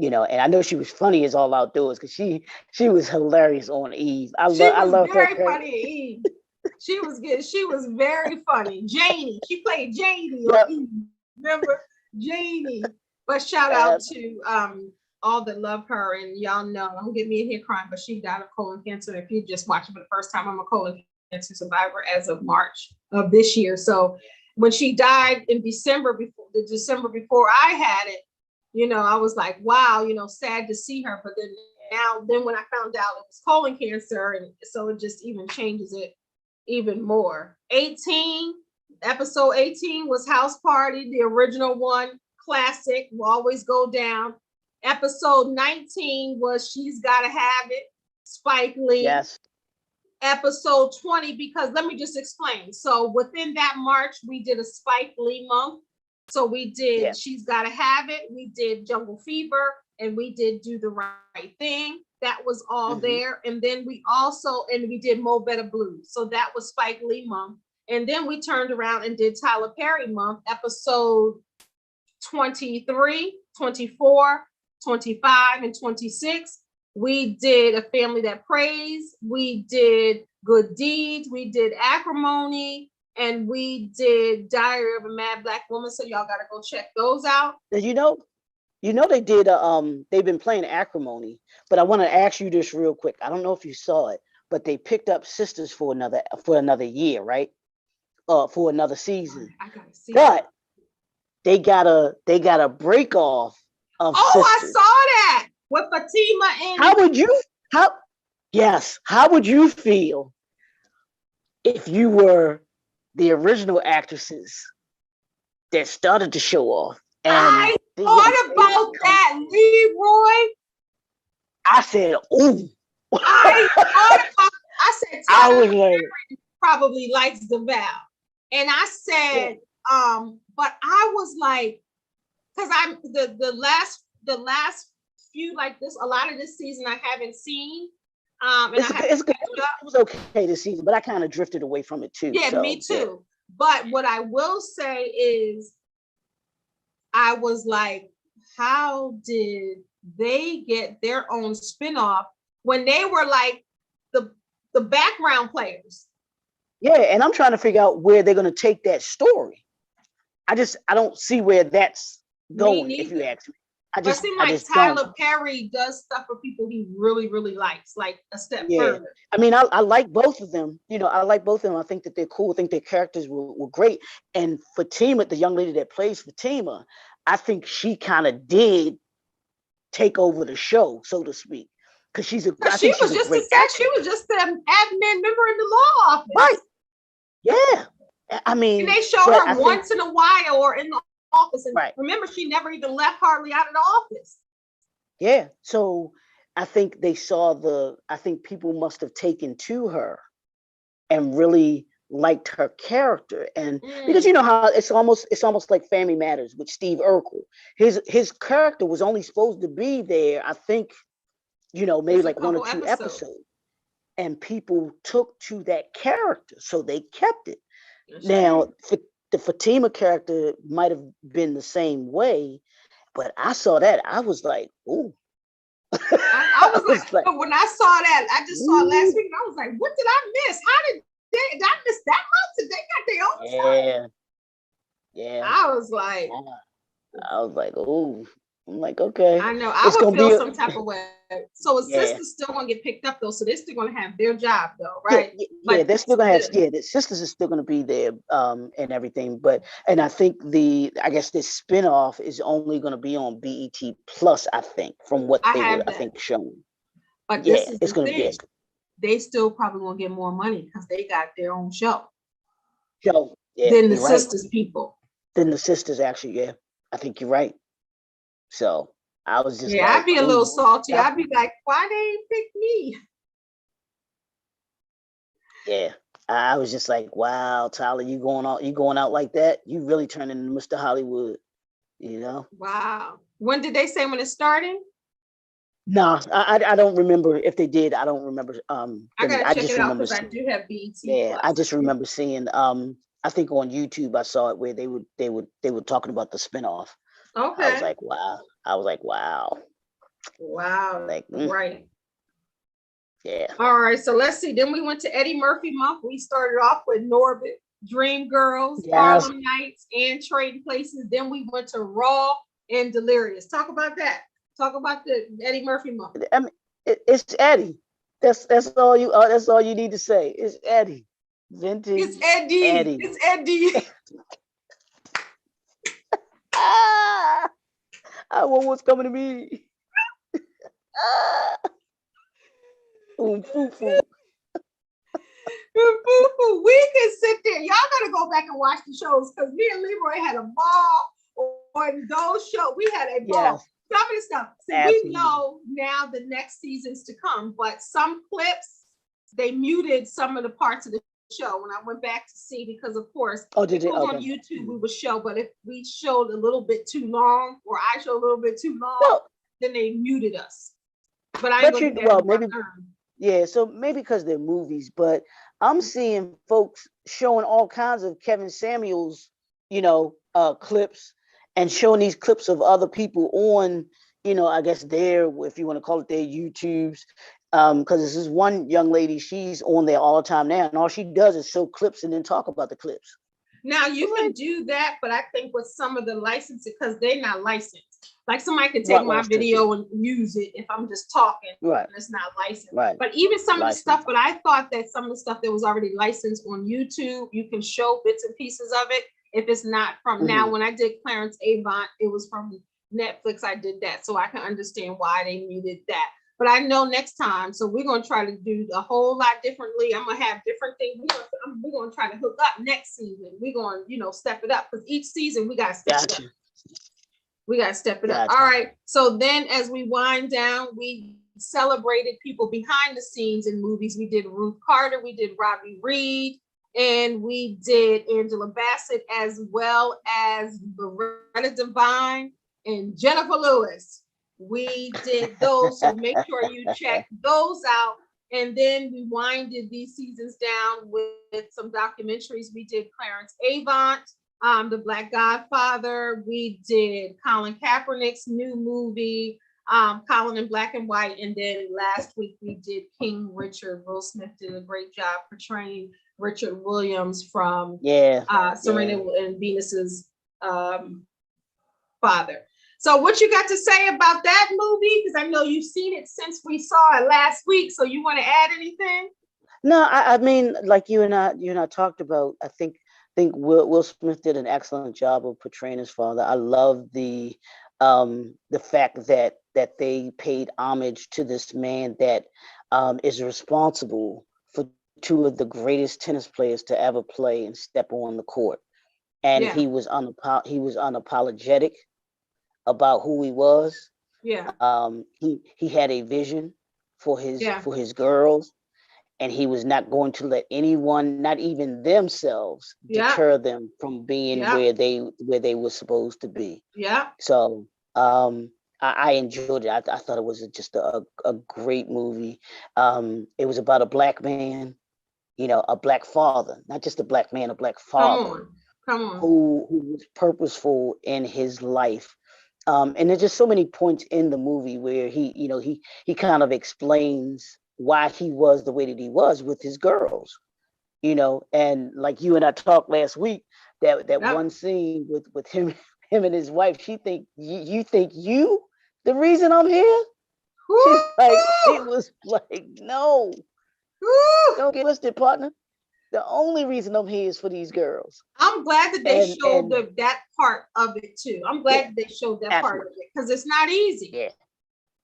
Speaker 1: And I know she was funny as all outdoors because she was hilarious on Eve. I love her.
Speaker 2: Very funny Eve. She was very funny. Janie, she played Janie on Eve. Remember Janie? But shout out to all that love her, and y'all know, don't get me in here crying, but she died of colon cancer. If you just watch it for the first time, I'm a colon cancer survivor as of March of this year. So when she died in December before I had it, I was like, wow, sad to see her. But then when I found out it was colon cancer, and so it just even changes it even more. Episode 18 was House Party, the original one, classic, will always go down. Episode 19 was She's Gotta Have It, Spike Lee.
Speaker 1: Yes.
Speaker 2: Episode 20, because let me just explain. So within that March, we did a Spike Lee month. So we did She's Gotta Have It, we did Jungle Fever, and we did Do the Right Thing. That was all there. And then we did Mo Better Blues. So that was Spike Lee month. And then we turned around and did Tyler Perry month, episode 23, 24, 25, and 26. We did A Family That Prays. We did Good Deeds. We did Acrimony. And we did Diary of a Mad Black Woman. So y'all got to go check those out.
Speaker 1: You know they did they've been playing Acrimony, but I want to ask you this real quick. I don't know if you saw it, but they picked up Sisters for another year, right? For another season.
Speaker 2: I gotta see
Speaker 1: but they got a break off of Sisters.
Speaker 2: I saw that with Fatima and
Speaker 1: how would you feel if you were the original actresses that started to show off? And
Speaker 2: I thought about that, Leroy.
Speaker 1: I said, "Ooh."
Speaker 2: I said,
Speaker 1: I was like,
Speaker 2: probably likes the vow, and I said, but I was like, because I'm the last few like this, a lot of this season I haven't seen.
Speaker 1: It's good. It was okay this season, but I kind of drifted away from it too.
Speaker 2: Yeah, me too. Yeah. But what I will say is, I was like, how did they get their own spinoff when they were like the background players?
Speaker 1: Yeah, and I'm trying to figure out where they're going to take that story. I don't see where that's going. If you ask me,
Speaker 2: it seems like Tyler Perry does stuff for people he really, really likes, like a step further.
Speaker 1: I mean, I like both of them. I like both of them. I think that they're cool. I think their characters were great. And Fatima, the young lady that plays Fatima, I think she kind of did take over the show, so to speak, because she was
Speaker 2: just an admin member in the law office,
Speaker 1: right? Yeah, I mean,
Speaker 2: and they show her once in a while or in the office, and remember, she never even left hardly out of the office.
Speaker 1: Yeah, so I think they saw I think people must have taken to her and really liked her character, and because you know how it's almost like Family Matters with Steve Urkel. His character was only supposed to be there, I think, maybe like one or two episodes, and people took to that character, so they kept it. Now, the Fatima character might have been the same way, but I saw that, I was like, ooh.
Speaker 2: I I was like, when I saw that, I just saw it last week, and I was like, what did I miss? How did I miss that much? Did they got their own stuff?
Speaker 1: Yeah.
Speaker 2: I was like,
Speaker 1: oh, I'm like, okay.
Speaker 2: I know. I would feel some type of way. So a sister's still gonna get picked up though. So they're still gonna have their job though, right?
Speaker 1: Yeah, they're still gonna have. Yeah, the sisters are still gonna be there, and everything. And I think I guess this spinoff is only gonna be on BET Plus. I think from what they were, I think, shown.
Speaker 2: But this is it's gonna be. They still probably won't get more money because they got their own show. Than the sisters people.
Speaker 1: Than the sisters, actually, yeah. I think you're right. So I was just
Speaker 2: I'd be a little salty. I'd be like, why they ain't pick me?
Speaker 1: Yeah. I was just like, wow, Tyler, you going out like that? You really turning into Mr. Hollywood, you know?
Speaker 2: Wow. When did they say when it's starting?
Speaker 1: No, I don't remember if they did. I don't remember.
Speaker 2: I gotta check it out because I do have BET.
Speaker 1: Yeah, I just remember seeing. I think on YouTube I saw it where they were talking about the spinoff.
Speaker 2: Okay.
Speaker 1: I was like, wow.
Speaker 2: Wow.
Speaker 1: Like,
Speaker 2: right.
Speaker 1: Yeah.
Speaker 2: All right. So let's see. Then we went to Eddie Murphy month. We started off with Norbit, Dream Girls, Harlem Nights, and Trading Places. Then we went to Raw and Delirious. Talk about that. Talk about the Eddie Murphy month.
Speaker 1: I mean, it's Eddie. That's all you. That's all you need to say. It's Eddie. Vintage.
Speaker 2: It's Eddie. It's Eddie.
Speaker 1: I want what's coming to me.
Speaker 2: We can sit there. Y'all gotta go back and watch the shows because me and Leroy had a ball on those shows. We had a ball.
Speaker 1: Yes.
Speaker 2: Some of the stuff. So we know now the next seasons to come, but some clips they muted some of the parts of the show when I went back to see because of course on YouTube we would show, but if we showed a little bit too long or I showed a little bit too long, then they muted us. But
Speaker 1: so maybe because they're movies, but I'm seeing folks showing all kinds of Kevin Samuels, clips and showing these clips of other people on, I guess if you want to call it their YouTubes. Because this is one young lady, she's on there all the time now, and all she does is show clips and then talk about the clips.
Speaker 2: Now you can do that, but I think with some of the licensing, because they're not licensed. Like somebody could take my video and use it if I'm just talking, and it's not licensed.
Speaker 1: Right.
Speaker 2: But even some of the stuff, but I thought that some of the stuff that was already licensed on YouTube, you can show bits and pieces of it if it's not from now. When I did Clarence Avant, it was from Netflix. I did that, so I can understand why they muted that. But I know next time, so we're going to try to do a whole lot differently. I'm going to have different things. We're going to try to hook up next season. We're going to, step it up because each season we got to step it up. We got to step it up. All right. So then as we wind down, we celebrated people behind the scenes in movies. We did Ruth Carter. We did Robbie Reed. And we did Angela Bassett as well as Loretta Devine and Jennifer Lewis. We did those, so make sure you check those out. And then we winded these seasons down with some documentaries. We did Clarence Avant, The Black Godfather. We did Colin Kaepernick's new movie, Colin in Black and White. And then last week we did King Richard. Will Smith did a great job portraying Richard Williams from Serena and Venus's father. So what you got to say about that movie? Because I know you've seen it since we saw it last week. So you want to add anything?
Speaker 1: No, I mean, like you and I talked about, I think Will Smith did an excellent job of portraying his father. I love the fact that they paid homage to this man that is responsible for two of the greatest tennis players to ever play and step on the court. And he was unapologetic about who he was. He had a vision for his girls, and he was not going to let anyone, not even themselves, deter them from being where they were supposed to be. So I enjoyed it. I thought it was just a great movie. It was about a black man, a black father, not just a black man, a black father.
Speaker 2: Come on.
Speaker 1: Who was purposeful in his life. And there's just so many points in the movie where he kind of explains why he was the way that he was with his girls, and like you and I talked last week, that
Speaker 2: Yep.
Speaker 1: one scene with him and his wife, she think you think you the reason I'm here. She's like, she was like, no,
Speaker 2: Woo!
Speaker 1: don't get twisted, partner. The only reason I'm here is for these girls.
Speaker 2: I'm glad that they showed
Speaker 1: And
Speaker 2: that part of it too. I'm glad that they showed that part of it because it's not easy.
Speaker 1: Yeah.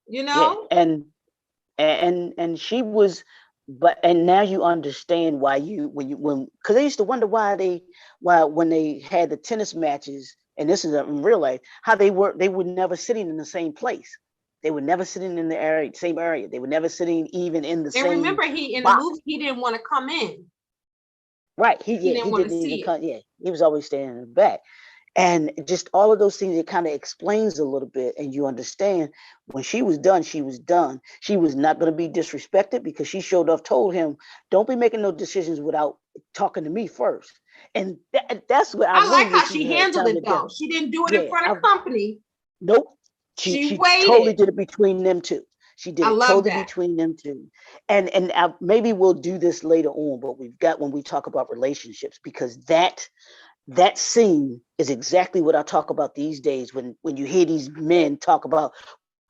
Speaker 2: Yeah.
Speaker 1: And she was, and now you understand why because I used to wonder why when they had the tennis matches, and this is in real life, how they were never sitting in the same place. They were never sitting in the same area. They were never sitting even in the same.
Speaker 2: And remember, in the movie, he didn't want to come in.
Speaker 1: Right. He
Speaker 2: didn't want to
Speaker 1: didn't
Speaker 2: see
Speaker 1: even come. Yeah, he was always standing in the back. And just all of those things, it kind of explains a little bit, and you understand when she was done, she was done. She was not going to be disrespected because she showed up, told him, don't be making no decisions without talking to me first. And that's what
Speaker 2: I like how she handled it, though. She didn't do it in front of company.
Speaker 1: Nope. She
Speaker 2: waited.
Speaker 1: Totally did it between them two. She did it totally
Speaker 2: that.
Speaker 1: Between them two. And maybe we'll do this later on, but when we talk about relationships, because that scene is exactly what I talk about these days when you hear these men talk about,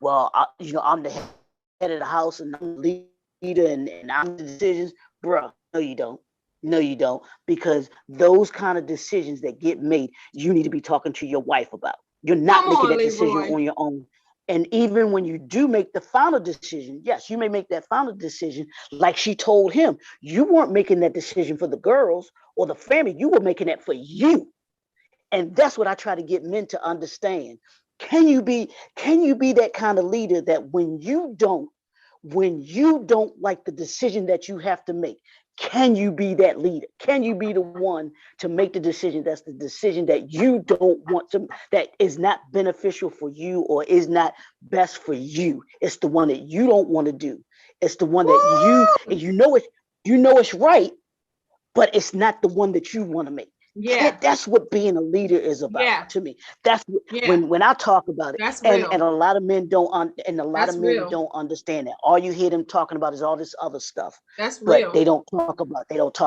Speaker 1: well, I'm the head of the house and I'm the leader and I'm the decisions. Bruh, no, you don't. No, you don't. Because those kind of decisions that get made, you need to be talking to your wife about. You're not making that decision on your own. And even when you do make the final decision, yes, you may make that final decision like she told him. You weren't making that decision for the girls or the family. You were making that for you. And that's what I try to get men to understand. Can you be that kind of leader that when you don't like the decision that you have to make, can you be that leader? Can you be the one to make the decision that's the decision that you don't want to, that is not beneficial for you or is not best for you? It's the one that you don't want to do. It's the one that you know it's right, but it's not the one that you want to make.
Speaker 2: Yeah,
Speaker 1: that's what being a leader is about to me. That's when I talk about it.
Speaker 2: That's
Speaker 1: and
Speaker 2: real.
Speaker 1: And a lot of men don't don't understand that. All you hear them talking about is all this other stuff.
Speaker 2: That's
Speaker 1: real. But
Speaker 2: they
Speaker 1: don't talk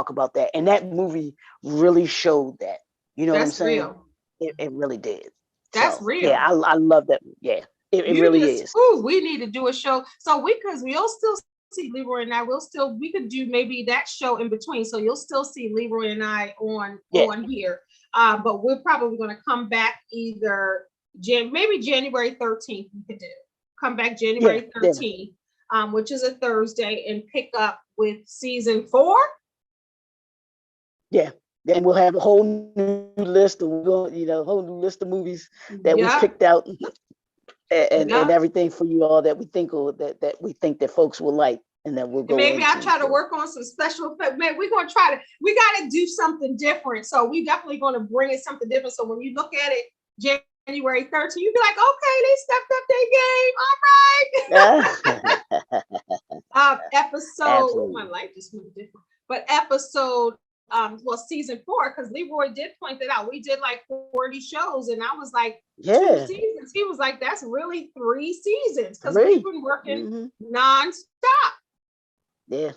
Speaker 1: about that. And that movie really showed that. You know what I'm saying? Real. It really did.
Speaker 2: That's real.
Speaker 1: Yeah, I love that. Yeah, it really is.
Speaker 2: Ooh, we need to do a show. So because we'll still see Leroy and I, we could do maybe that show in between. So you'll still see Leroy and I on here. But we're probably going to come back either maybe January 13th. We could do come back January 13th, which is a Thursday, and pick up with season 4.
Speaker 1: Yeah. Then we'll have a whole new list of whole new list of movies that we picked out and everything for you all that we think that folks will like, and that we'll go.
Speaker 2: Maybe I'll try to work on some special effects. Man, we got to do something different. So we definitely going to bring in something different. So when you look at it, January 13th, you be like, okay, they stepped up their game. All right. Episode, my life just went different. But episode, season 4, because Leroy did point that out. We did like 40 shows, and I was like, 2 seasons. He was like, that's really 3 seasons because we've been working nonstop.
Speaker 1: Yeah.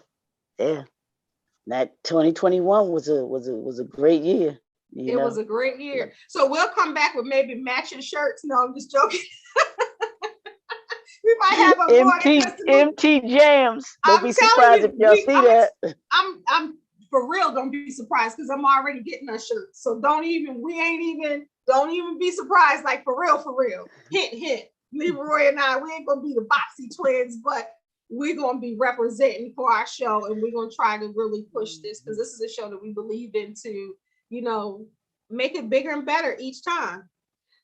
Speaker 1: That 2021 was a great year.
Speaker 2: It was a great year. So we'll come back with maybe matching shirts. No, I'm just joking. We might have a
Speaker 1: MT Jams. Don't be surprised if y'all see that.
Speaker 2: I'm for real gonna be surprised because I'm already getting a shirt. So don't even be surprised. Like for real. Hint. Leroy and I, we ain't gonna be the Boxy twins, but we're gonna be representing for our show, and we're gonna try to really push this because this is a show that we believe in to, make it bigger and better each time.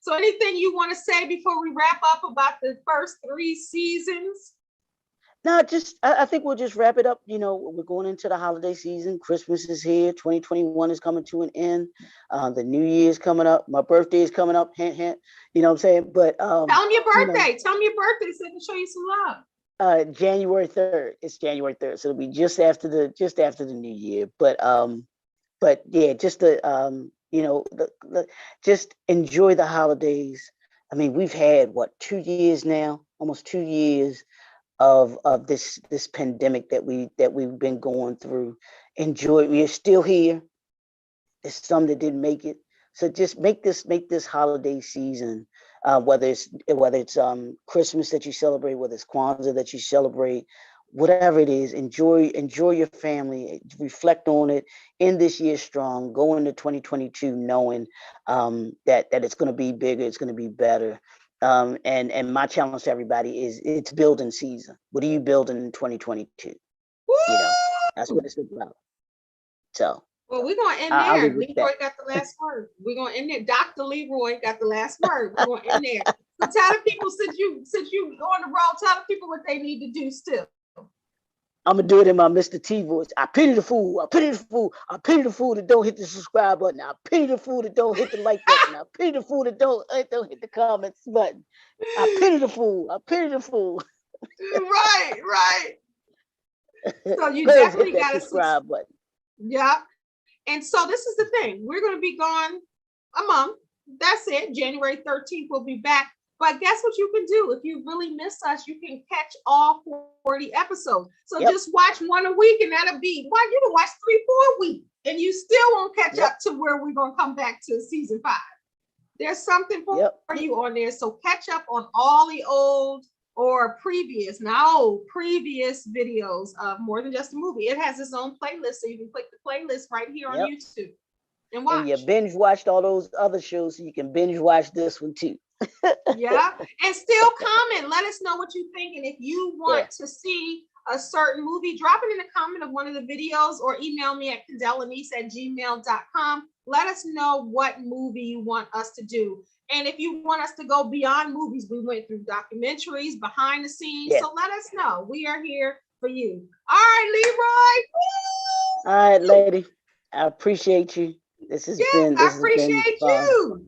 Speaker 2: So anything you want to say before we wrap up about the first 3 seasons?
Speaker 1: No, I think we'll just wrap it up. We're going into the holiday season. Christmas is here. 2021 is coming to an end. The New Year's coming up. My birthday is coming up. Hint, hint. You know what I'm saying? But
Speaker 2: tell them your birthday. Tell them your birthday so they can show you some love.
Speaker 1: January 3rd. It's January 3rd, so it'll be just after the New Year. But yeah, just to just enjoy the holidays. I mean, we've had what, 2 years now, almost 2 years of this pandemic that we've been going through. Enjoy. We are still here. There's some that didn't make it. So just make this holiday season, whether it's Christmas that you celebrate, whether it's Kwanzaa that you celebrate, whatever it is, enjoy your family, reflect on it, end this year strong, go into 2022 knowing that it's going to be bigger, it's going to be better. And my challenge to everybody is it's building season. What are you building in 2022?
Speaker 2: Woo!
Speaker 1: That's what it's about. So.
Speaker 2: Well, we're gonna end
Speaker 1: I'll
Speaker 2: there.
Speaker 1: leave with
Speaker 2: Leroy
Speaker 1: that.
Speaker 2: got the last word. We're gonna end there. Dr. Leroy got the last word. We're gonna end there. So tell the people, since you on the road, tell the people what they need to do still.
Speaker 1: I'm gonna do it in my Mr. T voice. I pity the fool. I pity the fool. I pity the fool that don't hit the subscribe button. I pity the fool that don't hit the like button. I pity the fool that don't hit the comments button. I pity the fool. I pity the fool.
Speaker 2: Right. So you
Speaker 1: Please
Speaker 2: definitely
Speaker 1: hit that
Speaker 2: got to
Speaker 1: subscribe button.
Speaker 2: Yeah. And so this is the thing. We're going to be gone a month. That's it. January 13th, we'll be back. But guess what you can do? If you really miss us, you can catch all 40 episodes. So just watch one a week, and that'll be, why you can watch 3-4 weeks, and you still won't catch up to where we're going to come back to season 5. There's something for you on there. So catch up on all the old or previous videos of More Than Just a Movie. It has its own playlist, so you can click the playlist right here on YouTube and watch.
Speaker 1: And you binge watched all those other shows, so you can binge watch this one too.
Speaker 2: Yeah, and still comment. Let us know what you think, and if you want to see a certain movie, drop it in the comment of one of the videos or email me at kendellenice@gmail.com. Let us know what movie you want us to do. And if you want us to go beyond movies, we went through documentaries, behind the scenes. So let us know. We are here for you. All right, Leroy.
Speaker 1: All right, lady. I appreciate you. I
Speaker 2: appreciate you.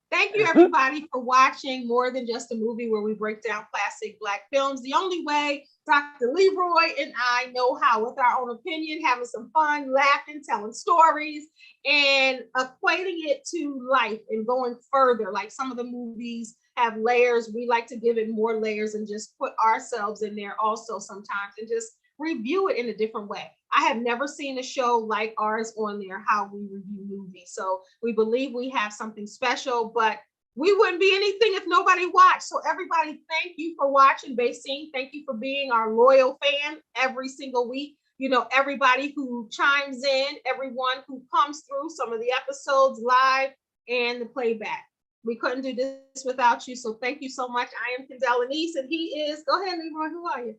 Speaker 2: Thank you, everybody, for watching More Than Just a Movie, where we break down classic Black films the only way Dr. Leroy and I know how, with our own opinion, having some fun, laughing, telling stories, and equating it to life and going further. Like some of the movies have layers. We like to give it more layers and just put ourselves in there also sometimes and just review it in a different way. I have never seen a show like ours on there, how we review movies. So we believe we have something special, but we wouldn't be anything if nobody watched. So everybody, thank you for watching. Basing, thank you for being our loyal fan every single week. You know, everybody who chimes in, everyone who comes through some of the episodes live and the playback. We couldn't do this without you. So thank you so much. I am Lenice, and he is, go ahead, Leroy, who are you?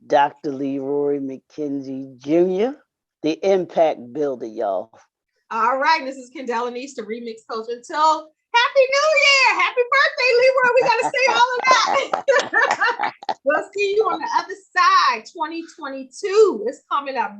Speaker 1: Dr. Leroy Mckenzie Jr, the impact builder, y'all.
Speaker 2: All right, this is Lenice, the remix coach. Until Happy New Year, happy birthday, Leroy. We got to say all of that. We'll see you on the other side. 2022 is coming up.